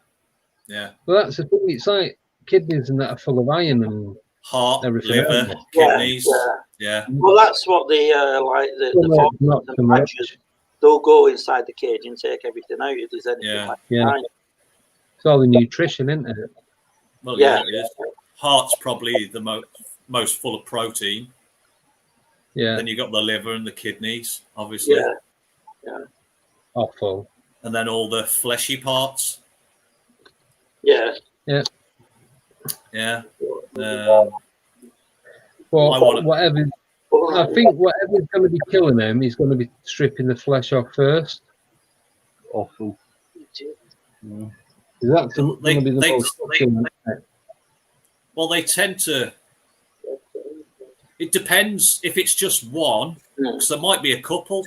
Yeah. Well, that's the thing. It's like kidneys and that are full of iron and heart, everything liver, kidneys. Yeah. Well, that's what the not so much. They'll go inside the cage and take everything out if there's anything behind. It's all the nutrition, isn't it? Well, yeah, it is. Heart's probably the most full of protein. Yeah. Then you got the liver and the kidneys, obviously. Yeah. Awful. And then all the fleshy parts. Yeah. Yeah. Yeah. Whatever. I think whatever's going to be killing him, he's going to be stripping the flesh off first. Awful. Yeah. That's going to be the most. Well, they tend to. It depends if it's just one, because there might be a couple.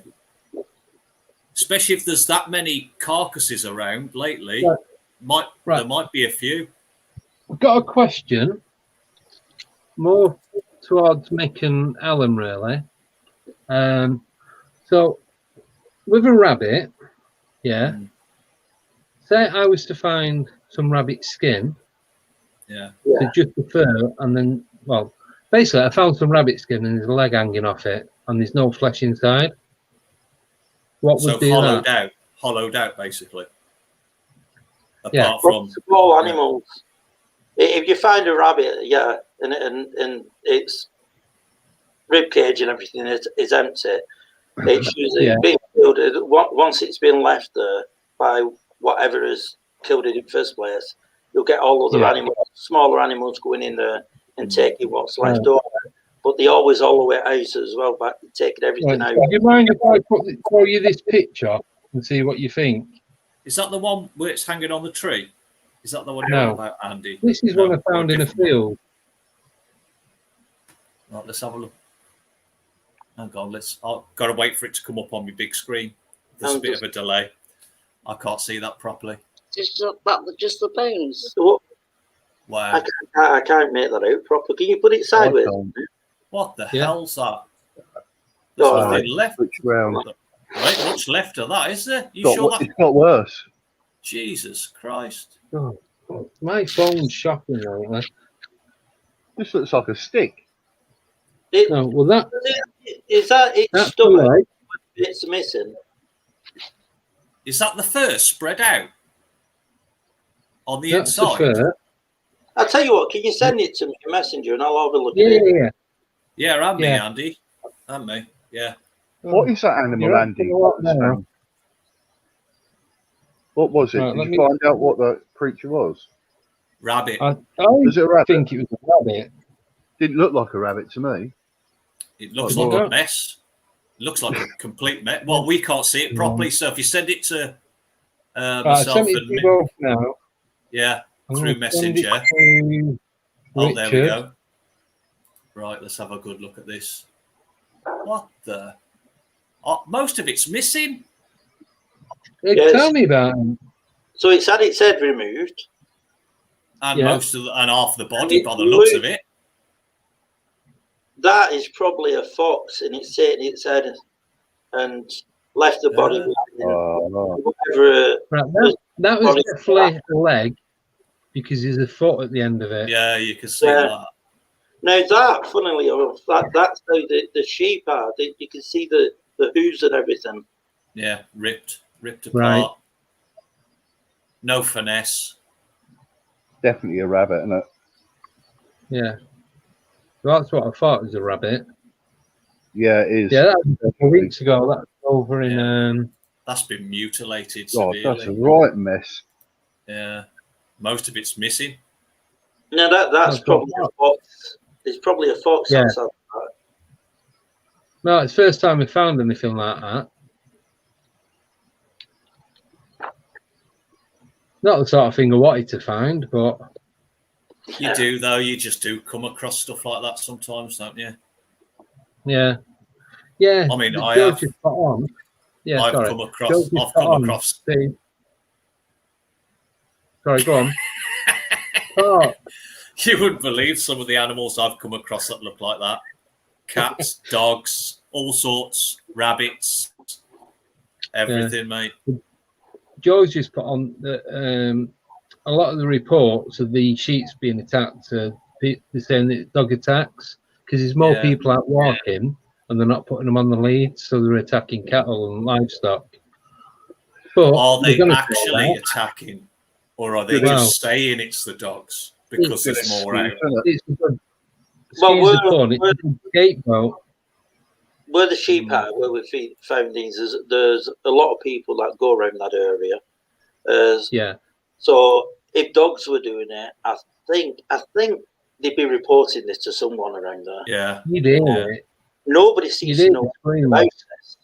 Especially if there's that many carcasses around lately, there might be a few. I've got a question, more towards Mick and Alan, really. So, with a rabbit, say I was to find some rabbit skin. Yeah. So just the fur, and then, well, basically, I found some rabbit skin and there's a leg hanging off it, and there's no flesh inside. What would do that? Hollowed out, basically. Apart from small animals. If you find a rabbit, and its rib cage and everything is empty, it's usually being killed. Once it's been left there by whatever has killed it in the first place, you'll get all other animals, smaller animals going in there and taking what's left over. But they always all the way out as well, but taking everything out. Do you mind if I show you this picture and see what you think? Is that the one where it's hanging on the tree? Is that the one you're on about, Andy? This is one I found in a field. Right, let's have a look. Hang on, I've got to wait for it to come up on my big screen. There's a bit of a delay. I can't see that properly. Just the bones. Wow. I can't make that out properly. Can you put it sideways? What the hell's that? There's nothing left. Right, what's left of that, is there? You sure that? It's got worse. Jesus Christ. Oh, my phone's shocking right. This looks like a stick. Well, that is that its stomach. Right. It's missing. Is that the fur spread out on the inside? I'll tell you what. Can you send it to me in Messenger and I'll have a look at it? Yeah, and me, Andy. And me. Yeah. What is that animal, Andy? What was it? Did you find out what the creature was? Rabbit. Was it a rabbit? I think it was a rabbit. Didn't look like a rabbit to me. It looks like a mess. It looks like a complete mess. Well, we can't see it properly, so if you send it to myself and me, both now. Yeah, through Messenger. Oh, there we go. Right, let's have a good look at this. What the? Most of it's missing. Tell me about it. So it's had its head removed, and most of and half the body, by the looks of it. That is probably a fox, and it's taken its head and left the body. That was definitely a leg, because there's a foot at the end of it. Yeah, you can see that. Now that, funnily enough, that's how the sheep are. You can see the hooves and everything. Yeah, ripped apart. Right. No finesse. Definitely a rabbit, isn't it? Yeah. Well, that's what I thought was a rabbit. Yeah, it is. Yeah, that was a couple of weeks ago. That's over in... That's been mutilated severely. God, that's a right mess. Yeah. Most of it's missing. No, that's probably a fox. It's probably a fox outside that. No, it's the first time we found anything like that. Not the sort of thing I wanted to find, but... You do, though. You just do come across stuff like that sometimes, don't you? Yeah. Yeah. I mean, I've come across... Sorry, go on. Oh. You wouldn't believe some of the animals I've come across that look like that. Cats, dogs, all sorts, rabbits, everything, mate. Joe's just put on that a lot of the reports of the sheep's being attacked, they're saying that it's dog attacks, because there's more people out walking and they're not putting them on the lead, so they're attacking cattle and livestock. But are they actually attacking, or are they just saying it's the dogs because there's more out? It's a good scapegoat. Where the sheep are, where we found these, there's a lot of people that go around that area. So if dogs were doing it, I think they'd be reporting this to someone around there. Yeah, you did. Yeah. Nobody seems to know about this.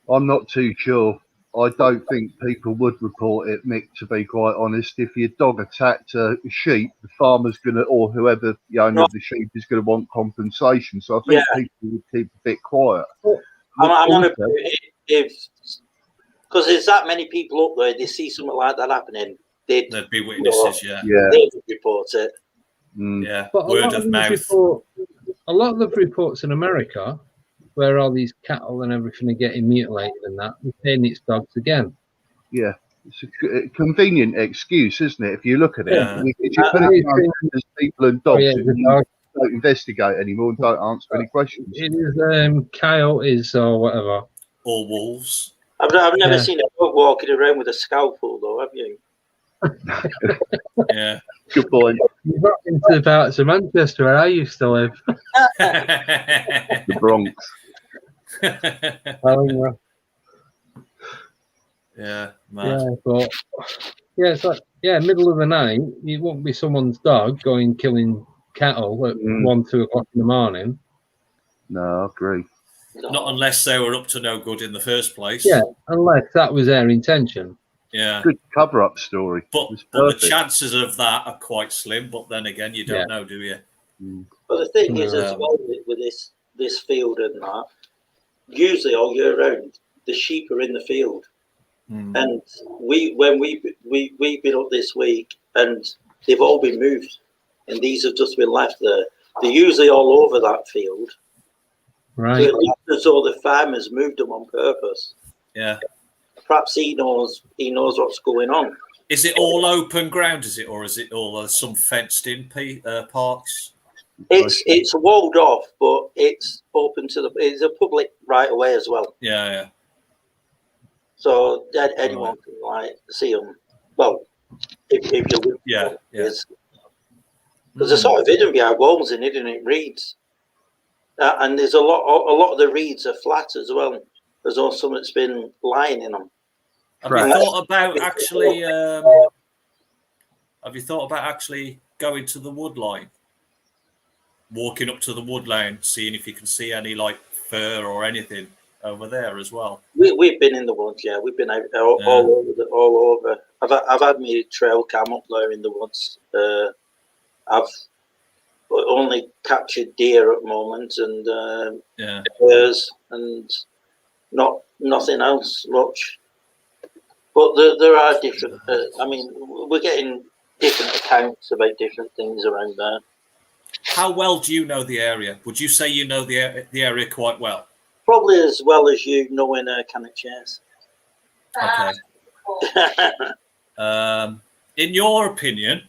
I'm not too sure. I don't think people would report it, Mick, to be quite honest. If your dog attacked a sheep, the farmer's going to, or whoever the owner of the sheep is going to want compensation. So I think people would keep a bit quiet. I'm on a because there's that many people up there, they see something like that happening, they'd be witnesses, they'd report it. Yeah, but word of mouth. A lot of the reports in America, where all these cattle and everything are getting mutilated and that, they're saying it's dogs again. Yeah. It's a convenient excuse, isn't it? If you look at it, Yeah. if you put it down as people and dogs, and you don't investigate anymore and don't answer any questions. It is coyotes or whatever. Or wolves. I've never seen a dog walking around with a scalpel, though, have you? Yeah. Good point. You've got into the parts of Manchester where I used to live. The Bronx. Yeah, mad. Yeah, but it's like middle of the night. It won't be someone's dog going killing cattle at 1-2 o'clock in the morning. No, I agree. Not unless they were up to no good in the first place. Yeah, unless that was their intention. Yeah. Good cover-up story. But the chances of that are quite slim. But then again, you don't know, do you? But the thing is, as well, with this field and that, usually all year round, the sheep are in the field. And we've been up this week, and they've all been moved, and these have just been left there. They're usually all over that field. Right. So it looks as though the farmers moved them on purpose. Yeah. Perhaps he knows what's going on. Is it all open ground? Or is it all some fenced-in parks? It's walled off, but it's open to it's a public right away as well. Yeah. So that anyone can see them. Well, if you look, because they're sort of hidden behind walls and hidden in reeds, and there's a lot of the reeds are flat as well. There's also some that's been lying in them. Have you thought about actually? Have you thought about actually going to the wood line, walking up to the wood line, seeing if you can see any like fur or anything over there as well? We've been in the woods, yeah. We've been out all over. I've had my trail cam up there in the woods. I've only captured deer at the moment and bears and nothing else much. But there are different. We're getting different accounts about different things around there. How well do you know the area? Would you say you know the area quite well? Probably as well as you knowing a can of chairs. Okay. In your opinion,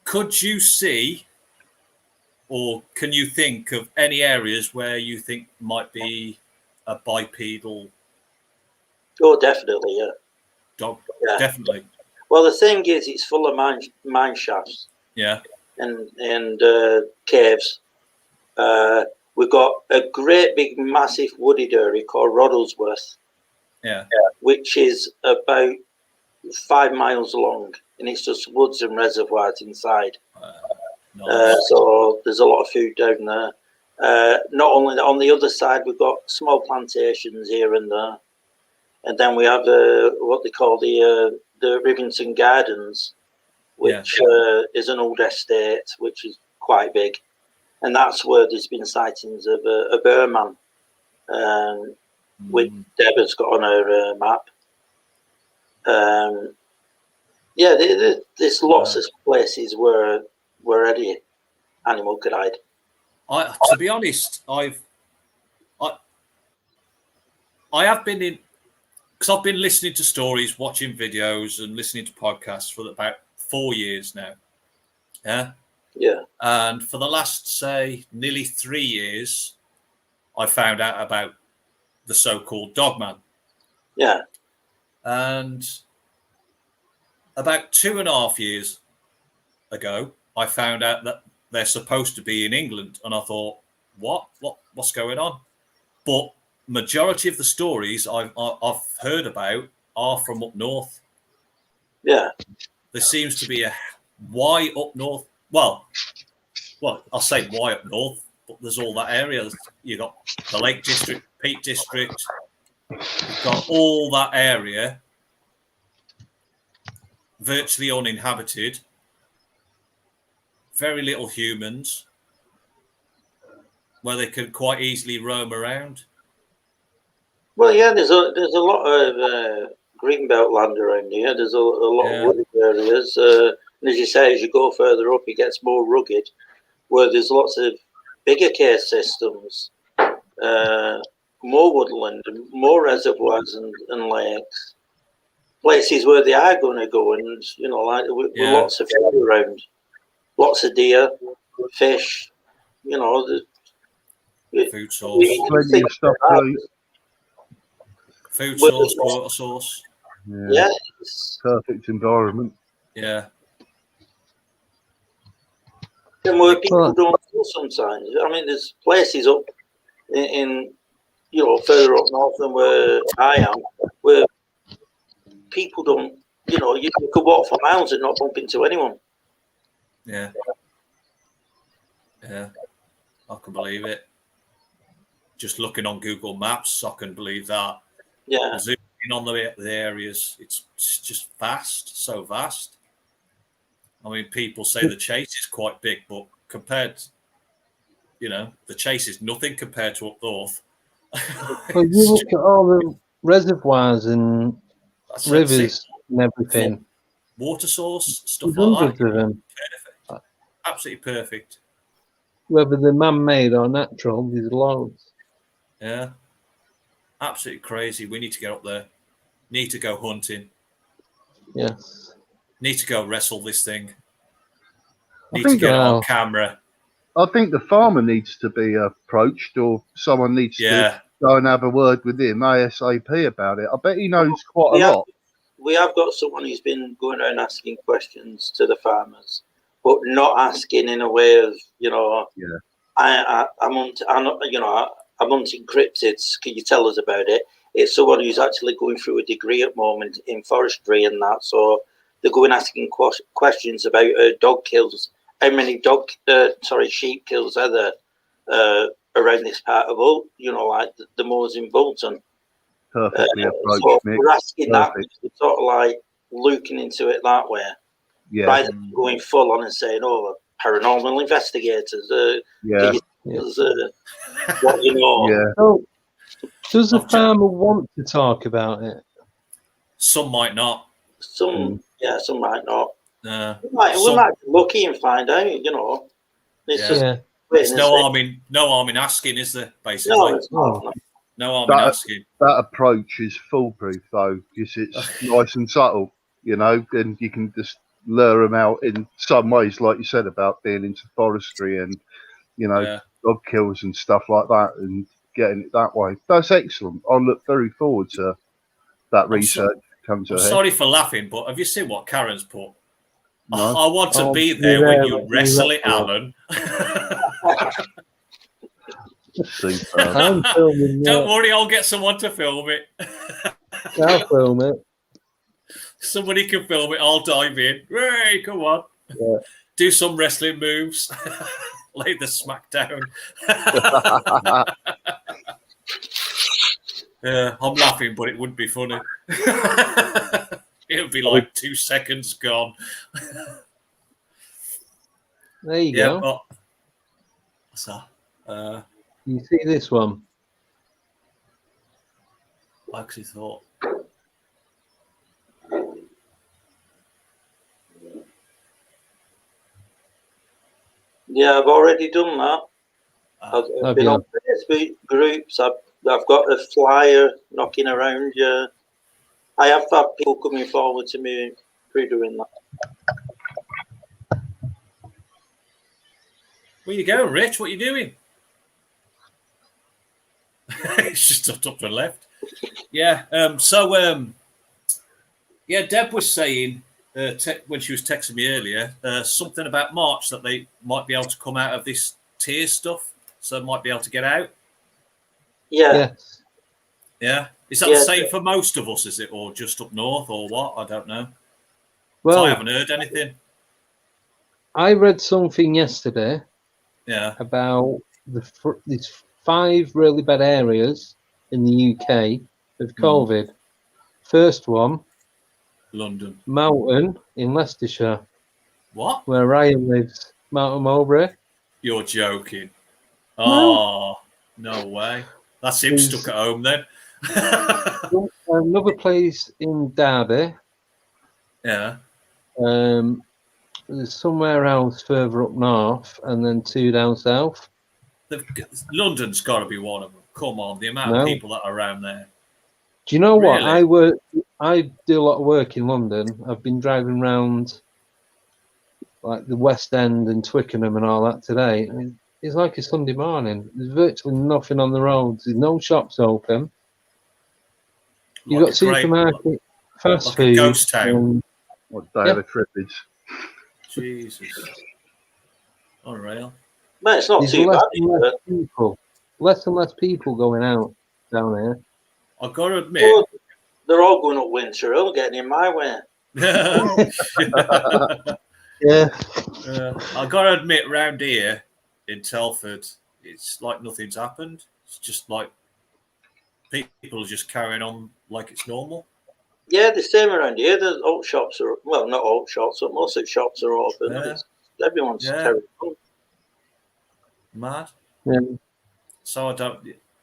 could you see or can you think of any areas where you think might be a bipedal? Oh, definitely, yeah. Dog, yeah. Definitely. Well, the thing is, it's full of mine shafts. Yeah. And caves. We've got a great big massive wooded area called Roddlesworth. Yeah. Which is about 5 miles long, and it's just woods and reservoirs inside. Nice. So there's a lot of food down there. Not only that, on the other side, we've got small plantations here and there. And then we have what they call the Rivington Gardens, which is an old estate, which is quite big. And that's where there's been sightings of a bear man, which Deborah's got on her map. There's lots of places where any animal could hide. To be honest, I have been in, because I've been listening to stories, watching videos, and listening to podcasts for about 4 years now. Yeah. Yeah. And for the last, say, nearly 3 years, I found out about the so-called dogman. Yeah. And about 2.5 years ago, I found out that they're supposed to be in England, and I thought, what's going on? But majority of the stories I've heard about are from up north. Yeah. There seems to be a why up north. Well, I'll say why up north, but there's all that area. You got the Lake District, Peak District. You've got all that area virtually uninhabited. Very little humans, where they can quite easily roam around. Well, yeah, there's a lot of greenbelt land around here. There's a lot of wooded areas. And as you say, as you go further up, it gets more rugged, where there's lots of bigger cave systems, more woodland, more reservoirs and lakes. places where they are going to go, and you know, like with lots of food around, lots of deer, fish, you know, food source, plenty of stuff to eat. Food source, water source. Yeah, perfect environment. Yeah. And where people don't go sometimes. I mean, there's places up in you know, further up north than where I am, where people don't, you know, you could walk for miles and not bump into anyone. Yeah. Yeah. I can believe it. Just looking on Google Maps, I can believe that. Yeah. Zooming in on the areas, it's just vast, so vast. I mean, people say the Chase is quite big, but compared, you know, the Chase is nothing compared to up north. Well, you look at all the reservoirs and rivers and everything. Water source, stuff There's like hundreds that. of them. Perfect. Absolutely perfect. Whether they're man-made or natural, there's loads. Yeah. Absolutely crazy. We need to get up there. Need to go hunting. Yes. Need to go wrestle this thing. Need to get it on camera. I think the farmer needs to be approached, or someone needs to go and have a word with him ASAP about it. I bet he knows quite a lot. We have got someone who's been going around asking questions to the farmers, but not asking in a way of, you know, I'm hunting cryptids. Can you tell us about it? It's someone who's actually going through a degree at the moment in forestry and that. So they're going asking questions about dog kills. How many sheep kills are there around this part of Bolton? You know, like the moors in Bolton. Perfectly approached, so Mick. we're asking that, sort of like looking into it that way. Yeah. Rather than going full on and saying, "Oh, paranormal investigators." What you know. Yeah. So, does the farmer want to talk about it? Some might not. Some might not. We might be lucky and find out. You know, it's just there's no harm in asking, is there? Basically, no, it's not. No harm in asking. That approach is foolproof, though, because it's nice and subtle, you know, and you can just lure them out in some ways, like you said, about being into forestry and, you know, dog kills and stuff like that, and getting it that way. That's excellent. I look very forward to that research. I'm sorry for laughing, but have you seen what Karen's put? No. I want to be there when you wrestle it, Alan. I'm filming. Don't worry, I'll get someone to film it. I'll film it. Somebody can film it. I'll dive in. Hey, come on. Yeah. Do some wrestling moves. Lay the smack down. I'm laughing, but it wouldn't be funny. It would be like 2 seconds gone. There you go. But, what's that? You see this one? I actually thought. Yeah, I've already done that. I've been on Facebook groups. I've got a flyer knocking around. I have had people coming forward to me through doing that. Where you going, Rich? What are you doing? It's just up to the left. Yeah. Deb was saying when she was texting me earlier something about March, that they might be able to come out of this tier stuff, so they might be able to get out. Yeah. Yeah. Is that the same for most of us? Is it, or just up north, or what? I don't know. Well, I haven't heard anything. I read something yesterday. Yeah. About these 5 really bad areas in the UK of COVID. First one, London. Mountain in Leicestershire. What? Where Ryan lives. Mountain Mowbray. You're joking. Oh, no way. That's him stuck at home then. Another place in Derby. Yeah. There's somewhere else further up north, and then 2 down south. London's got to be one of them. Come on, the amount of people that are around there. Do you know what? Really? I do a lot of work in London. I've been driving around like the West End and Twickenham and all that today. And it's like a Sunday morning. There's virtually nothing on the roads. There's no shops open. You've got supermarket, fast like food. a ghost town. What day of the trip is? Jesus. Unreal. Man, it's not There's too less bad. and less people. Less and less people going out down here. I've got to admit. Well, they're all going up Winter Hill, getting in my way. Yeah. I've got to admit, round here in Telford, it's like nothing's happened. It's just like people are just carrying on like it's normal. Yeah, the same around here. The old shops are, well, not all shops, but most of the shops are open. Yeah. Everyone's carrying on. Mad. Yeah. So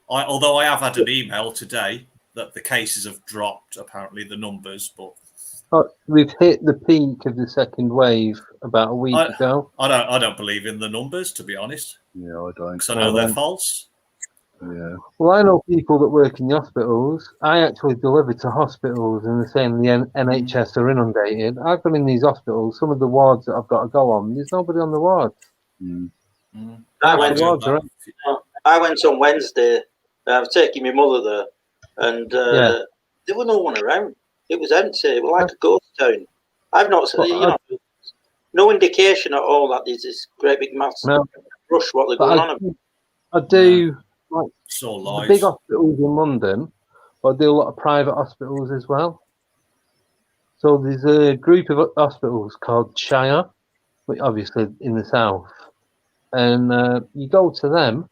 although I have had an email today that the cases have dropped, apparently the numbers, but We've hit the peak of the second wave about a week ago. I don't believe in the numbers, to be honest. Yeah, I don't. Because I know they're false. Yeah. Well, I know people that work in the hospitals. I actually deliver to hospitals, and they're saying the NHS are inundated. I've been in these hospitals. Some of the wards that I've got to go on, there's nobody on the wards. I went on Wednesday. I was taking my mother there, and there was no one around. It was empty. It was like a ghost town. I've not seen, no indication at all that there's this great big massive rush. What they're going on about. I do like the big hospitals in London, but I do a lot of private hospitals as well. So there's a group of hospitals called Shire, which obviously in the south, and you go to them,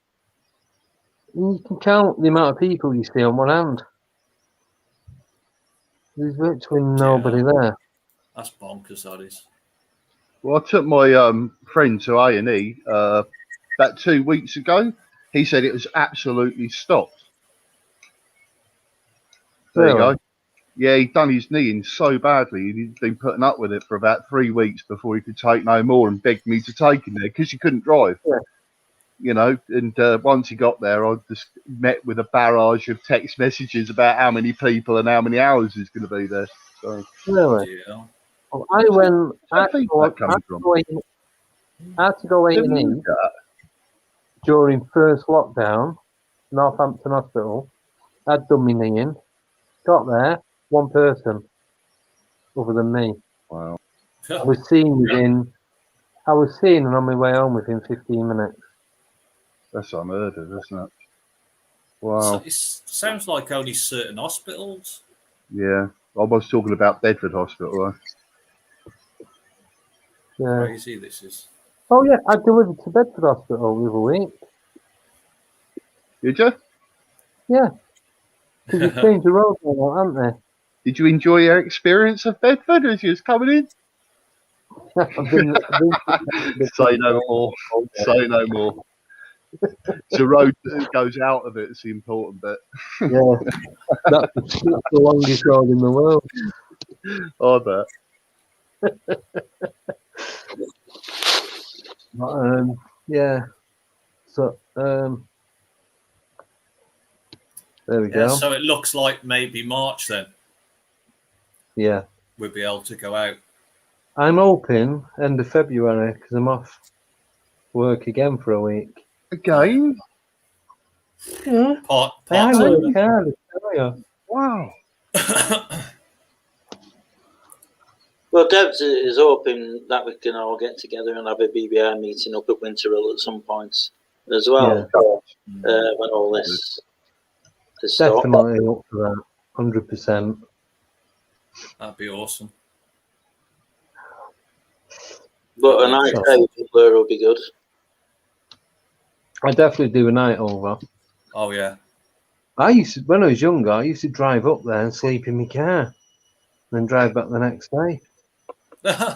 and you can count the amount of people you see on one hand. There's virtually nobody there. That's bonkers, that is. Well, I took my friend to A&E about 2 weeks ago. He said it was absolutely stopped. There you go. Yeah, he'd done his knee in so badly. He'd been putting up with it for about 3 weeks before he could take no more, and begged me to take him there because he couldn't drive. Yeah. You know, and once he got there, I just met with a barrage of text messages about how many people and how many hours he's going to be there. So, really? Yeah. Well, I had to go A&E during first lockdown, Northampton Hospital. I'd done my knee in. Got there, one person other than me. Wow. I was seeing and on my way home within 15 minutes. That's unheard of, isn't it? Wow. So it sounds like only certain hospitals. Yeah. I was talking about Bedford Hospital, though. Yeah. Crazy this is. Oh, yeah, I delivered to Bedford Hospital the other week. Did you? Yeah. Because you've changed the road now, haven't they? Did you enjoy your experience of Bedford as you was coming in? Say no more. Say no more. It's the road that goes out of it. It's the important bit. Yeah, that's the longest road in the world. I bet. But, yeah. So there we go. So it looks like maybe March then. Yeah. We'll be able to go out. I'm hoping end of February because I'm off work again for a week. Again? Yeah. Part I work hard, I tell you. Wow. Well, Debs is hoping that we can all get together and have a BBI meeting up at Winter Hill at some point as well. Yeah. When all this is definitely up for that, 100%. That'd be awesome. But a night out with Blur will be good. I definitely do a night over. Oh yeah. When I was younger, I used to drive up there and sleep in my car, and then drive back the next day. I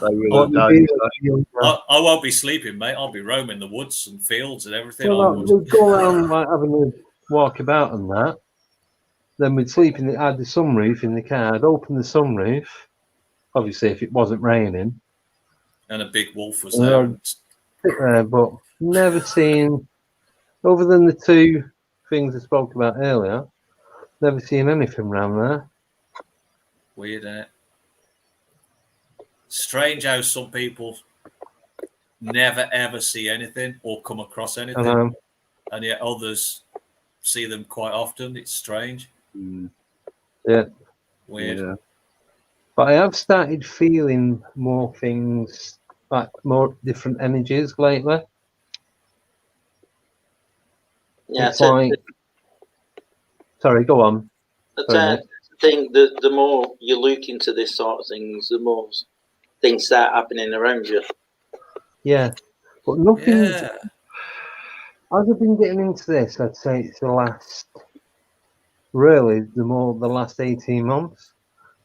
won't be sleeping, mate. I'll be roaming the woods and fields and everything. We'd go around like having a walk about and that. Then we'd sleep I had the sunroof in the car. I'd open the sunroof, obviously if it wasn't raining. And a big wolf was there. But never seen, other than the two things I spoke about earlier, Never seen anything around there. Weird, isn't it? Strange how some people never ever see anything or come across anything, and yet others see them quite often. It's strange. Yeah. Weird. Yeah. But I have started feeling more things, like more different energies lately. Yeah, It's like... Sorry, go on. I think that the more you look into this sort of things, the more things start happening around you. Yeah, but nothing. Yeah. As I've been getting into this, I'd say it's the last 18 months.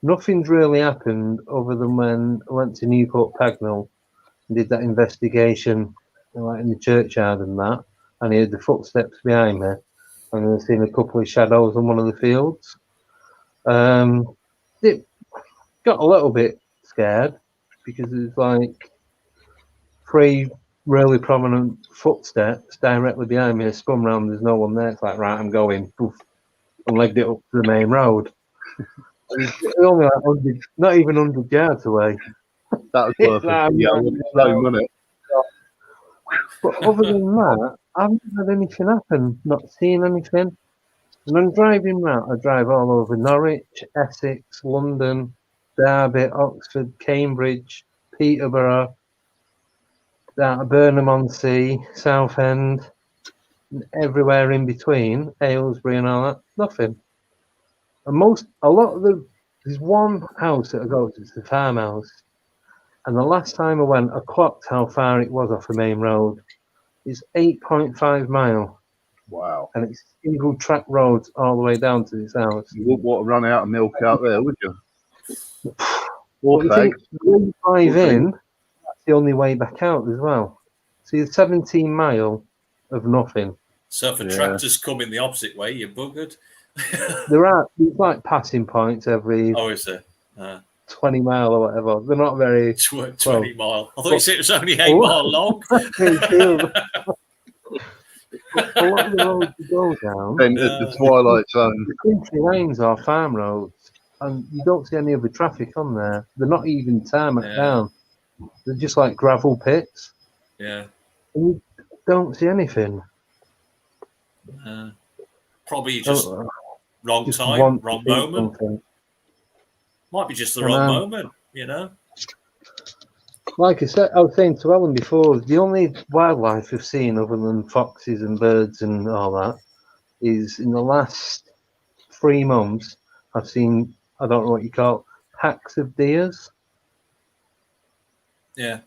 Nothing's really happened other than when I went to Newport Pagnell and did that investigation, like in the churchyard and that, and I heard the footsteps behind me, and I've seen a couple of shadows on one of the fields. It got a little bit scared because it's like 3 really prominent footsteps directly behind me. I spun round, there's no one there. It's like, right, I'm going. Poof, and legged it up to the main road. It's only like 100, not even 100 yards away. That was worth it. Yeah, wouldn't it? But other than that, I haven't had anything happen, not seen anything. And I'm driving round, I drive all over Norwich, Essex, London, Derby, Oxford, Cambridge, Peterborough, down to Burnham-on-Sea, Southend, and everywhere in between, Aylesbury and all that, nothing. And there's one house that I go to, it's the farmhouse. And the last time I went, I clocked how far it was off the main road. It's 8.5 miles. Wow. And it's single track roads all the way down to this house. You wouldn't want to run out of milk out there, would you? Well, you think when you drive in, that's the only way back out as well. So you're 17 mile of nothing. So if a tractor's coming the opposite way, you're buggered. There's like passing points every is there? 20 mile or whatever. They're not very 20 mile. I thought you said it was only 8 mile long. A lot of the roads you go down, then the twilight zone. the country lanes are farm roads, and you don't see any other traffic on there. They're not even tarmac down. They're just like gravel pits. Yeah. And you don't see anything. Probably just wrong time, wrong moment. Something. Might be just the wrong moment, you know. Like I said, I was saying to Ellen before, the only wildlife we've seen other than foxes and birds and all that is in the last 3 months, I've seen, I don't know what you call it, packs of deers. Yeah.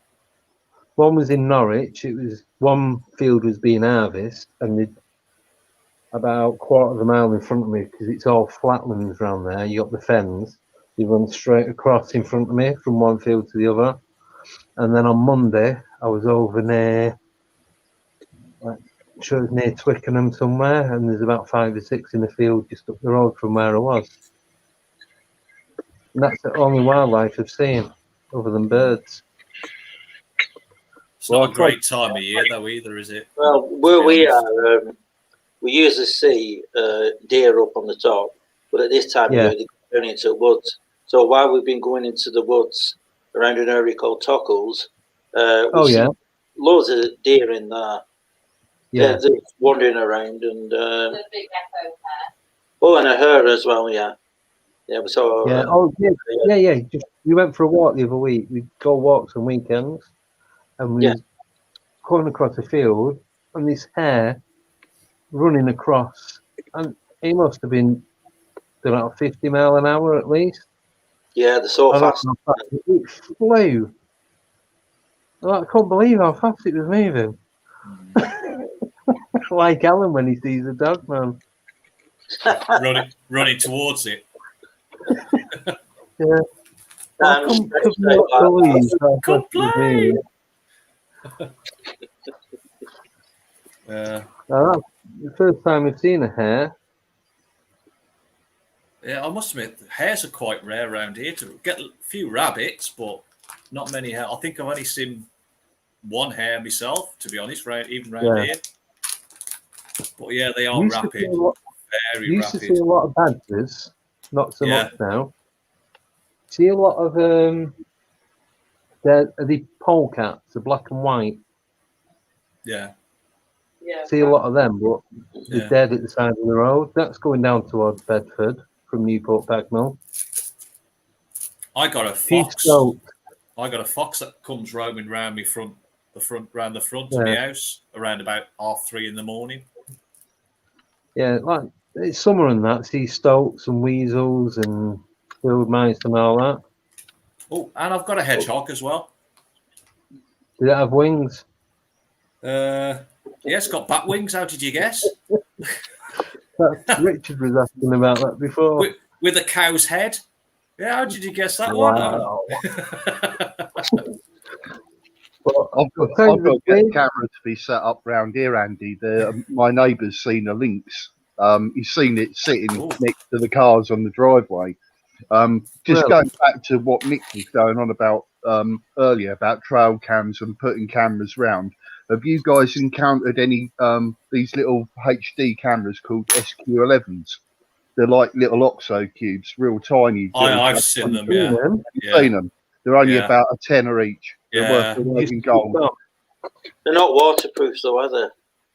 One was in Norwich. It was one field was being harvested, and about 1/4 of a mile in front of me, because it's all flatlands around there. You got the fens. You run straight across in front of me from one field to the other. And then on Monday, I was over near, sure it's near Twickenham somewhere, and there's about 5 or 6 in the field just up the road from where I was. And that's the only wildlife I've seen, other than birds. It's not a great time of year, though, either, is it? Well, where we are, we usually see deer up on the top, but at this time of year, they go down into the woods. So while we've been going into the woods around an area called Tockles, we see loads of deer in there. Yeah, they're wandering around, and the big echo hare. And a hare as well. Yeah, we saw. Just, we went for a walk the other week. We go walks on weekends, and we going across a field, and this hare running across, and he must have been about 50 mile an hour at least. Yeah, they're so fast. It flew. I couldn't believe how fast it was moving. Like Alan when he sees a dog, man. running towards it. Yeah. I couldn't believe how fast it was moving. That's the first time I've seen a hare. Yeah, I must admit, hares are quite rare around here. To get a few rabbits, but not many hares. I think I've only seen one hare myself, to be honest, even around here. But yeah, they are rapid, Very You used to see rapid. a lot of badgers, not so Yeah. much now. See a lot of the polecats, the black and white. Yeah. Yeah. See a lot of them, but they're Yeah. dead at the side of the road. That's going down towards Bedford from Newport Pagnell. I got a Keith fox. Stokes. I got a fox that comes roaming round me round the front of Yeah. my house around about 3:30 in the morning. Yeah, like it's summer and that. See stoats and weasels and field mice and all that. Oh, and I've got a hedgehog as well. Did it have wings? Yeah, it's got bat wings. How did you guess? Richard was asking about that before. With a cow's head. Yeah, how did you guess that Wow. one? But I've got to get a camera to be set up round here, Andy. My neighbour's seen a lynx. He's seen it sitting next to the cars on the driveway. Just going back to what Nick was going on about earlier about trail cams and putting cameras round. Have you guys encountered any these little HD cameras called SQ11s? They're like little OXO cubes, real tiny. I've seen them. Yeah, you've seen them. They're only about a tenner each. They're worth their weight in gold. They're not waterproof, though, are they?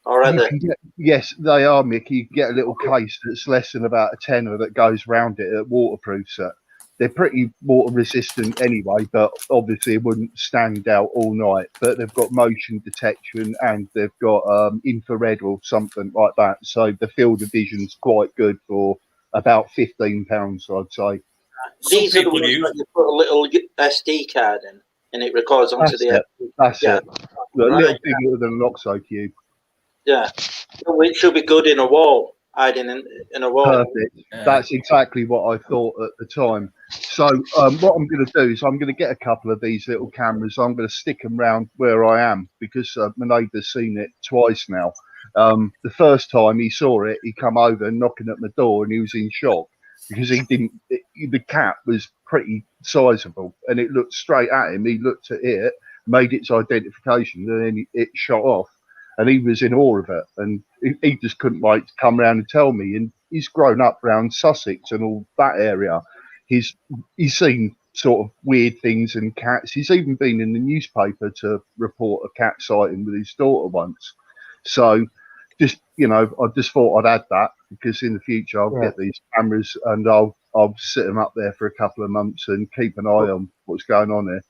Or are they? Yes, they are, Mick. You can get a little case that's less than about a tenner that goes round it at waterproof set. They're pretty water resistant anyway, but obviously it wouldn't stand out all night. But they've got motion detection and they've got infrared or something like that. So the field of vision's quite good for about £15, I'd say. These are the ones that you put a little SD card in and it records onto the SD. That's it. A little bigger than an OXO cube. Yeah. It should be good in a wall, hiding in a wall. Perfect. That's exactly what I thought at the time. So what I'm going to do is I'm going to get a couple of these little cameras. I'm going to stick them round where I am because my neighbour's seen it twice now. The first time he saw it, he come over knocking at my door and he was in shock because the cat was pretty sizable and it looked straight at him. He looked at it, made its identification, and then it shot off. And he was in awe of it, and he just couldn't wait to come round and tell me. And he's grown up around Sussex and all that area. He's seen sort of weird things and cats. He's even been in the newspaper to report a cat sighting with his daughter once. So, I just thought I'd add that because in the future I'll get these cameras and I'll sit them up there for a couple of months and keep an eye on what's going on there.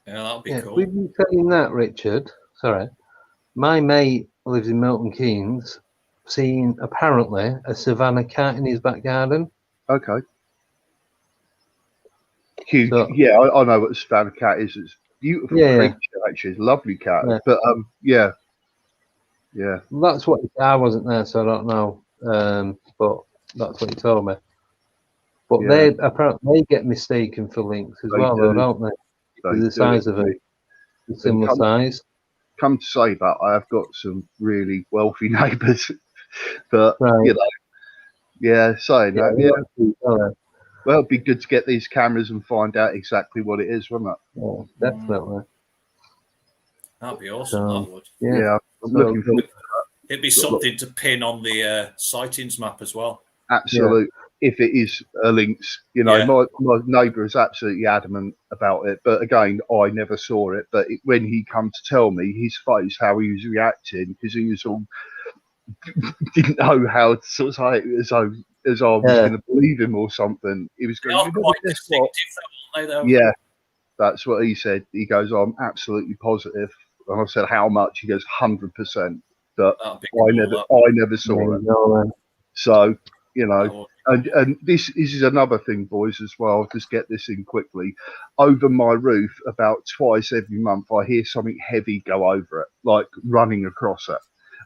Yeah, that'll be cool. We've been saying that, Richard. Sorry. My mate lives in Milton Keynes, seen apparently a savannah cat in his back garden. Okay. Huge. So, yeah, I know what a savannah cat is. It's a beautiful creature, actually. It's a lovely cat. Yeah. But yeah. That's what I wasn't there, so I don't know. But that's what he told me. But they apparently get mistaken for lynx as well, though, don't they? The size of it, similar size. Come to say that I have got some really wealthy neighbours, but saying that, well, it'd be good to get these cameras and find out exactly what it is, wouldn't it? Yeah, definitely. That'd be awesome. That would. Yeah, I'm looking forward to that. It'd be something to pin on the sightings map as well. Absolutely. If it is a lynx, my neighbour is absolutely adamant about it. But again, I never saw it. But when he come to tell me his face, how he was reacting, because he was all didn't know how to sort of say it as I was going to believe him or something. He was going, that's what he said. He goes, I'm absolutely positive. And I said, how much? He goes, 100%. But I never saw it. No, so, and this is another thing, boys, as well. I'll just get this in quickly. Over my roof, about twice every month, I hear something heavy go over it, like running across it.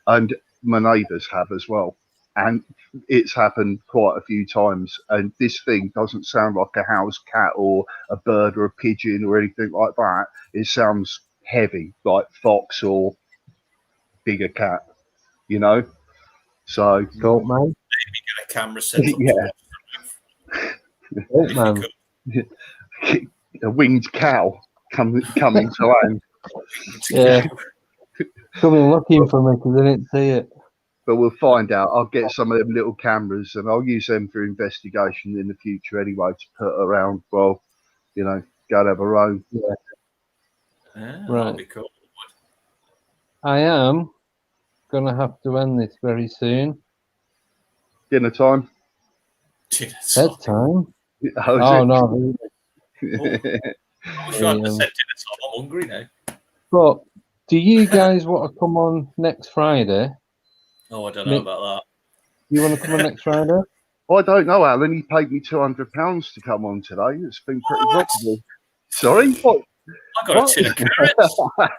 And my neighbours have as well. And it's happened quite a few times. And this thing doesn't sound like a house cat or a bird or a pigeon or anything like that. It sounds heavy, like fox or bigger cat, So, goat man. Maybe get a camera set up. A winged cow coming to land. Yeah. Coming looking for me because I didn't see it. But we'll find out. I'll get some of them little cameras and I'll use them for investigation in the future anyway to put around. Well, you know, go and have a roam. Yeah, that'll be cool. I am going to have to end this very soon. Dinner time. Bedtime? Oh, no. I wish I hadn't said dinner time. I'm hungry now. But do you guys want to come on next Friday? Oh, I don't know about that. You want to come on next Friday? I don't know, Alan. He paid me £200 to come on today. It's been pretty profitable. Sorry? What? I got a tin of carrots. A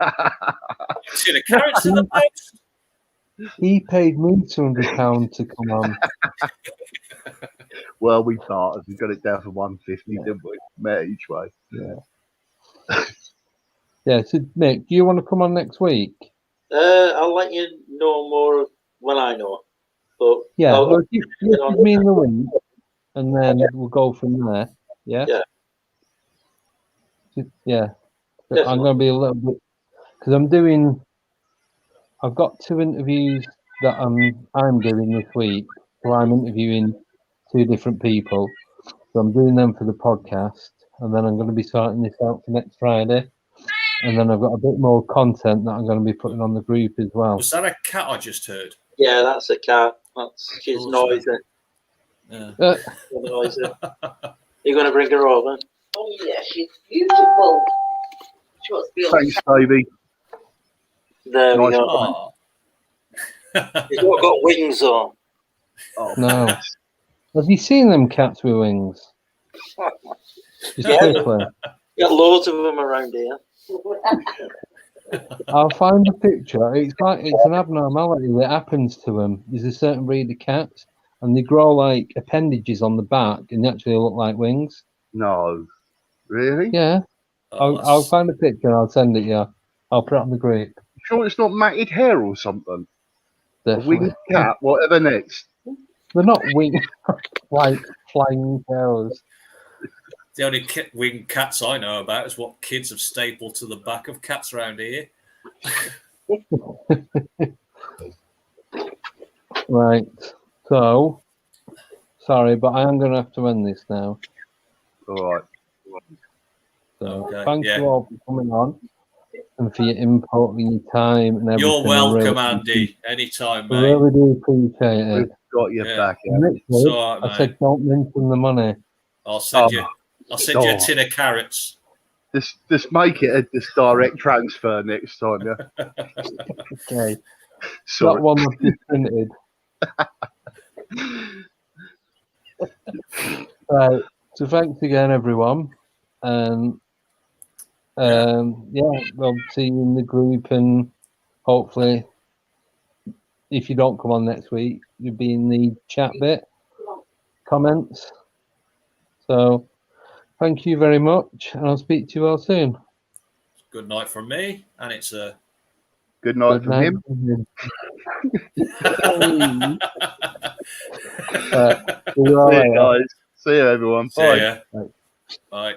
tin of carrots in the post. He paid me £200 to come on. Well, we bartered. We got it down for 150, didn't we? Met each way. Yeah. Yeah. So, Nick, do you want to come on next week? I'll let you know more when I know. But yeah, well, give me in the week, and then we'll go from there. Yeah. Yeah. Yeah. I'm going to be a little bit because I've got 2 interviews that I'm doing this week. So I'm interviewing 2 different people. So I'm doing them for the podcast, and then I'm going to be sorting this out for next Friday. And then I've got a bit more content that I'm going to be putting on the group as well. Was that a cat I just heard? Yeah, that's a cat. She's noisy. Yeah. Noisy. You're going to bring her over? Oh, yeah, she's beautiful. She wants to be on. Thanks, baby. There we Nice go. Oh. He's not got wings on. Oh, No. Have you seen them cats with wings? Just quickly. Got loads of them around here. I'll find a picture. It's an abnormality that happens to them. There's a certain breed of cats, and they grow like appendages on the back, and they actually look like wings. No, really? Yeah. I'll find a picture and I'll send it you. I'll put it on the group. Sure, it's not matted hair or something. Definitely. A winged cat, whatever next. They're not winged like flying tails. The only winged cats I know about is what kids have stapled to the back of cats around here. Right. So, sorry, but I am going to have to end this now. All right. So, Okay, thank you all for coming on and for your input and your time and everything. You're welcome, Andy. Anytime, I mate. really do appreciate it. We've got your back. Literally, All right, I said don't mention the money. I'll send you a tin of carrots. Just make it a direct transfer next time, yeah. Okay. Sorry. That one was just printed. Right. So thanks again, everyone. And we'll see you in the group, and hopefully, if you don't come on next week, you'll be in the chat bit, comments. So, thank you very much, and I'll speak to you all soon. Good night from me, and it's a good night from him. See you guys. See you, everyone. See Bye. ya. Bye.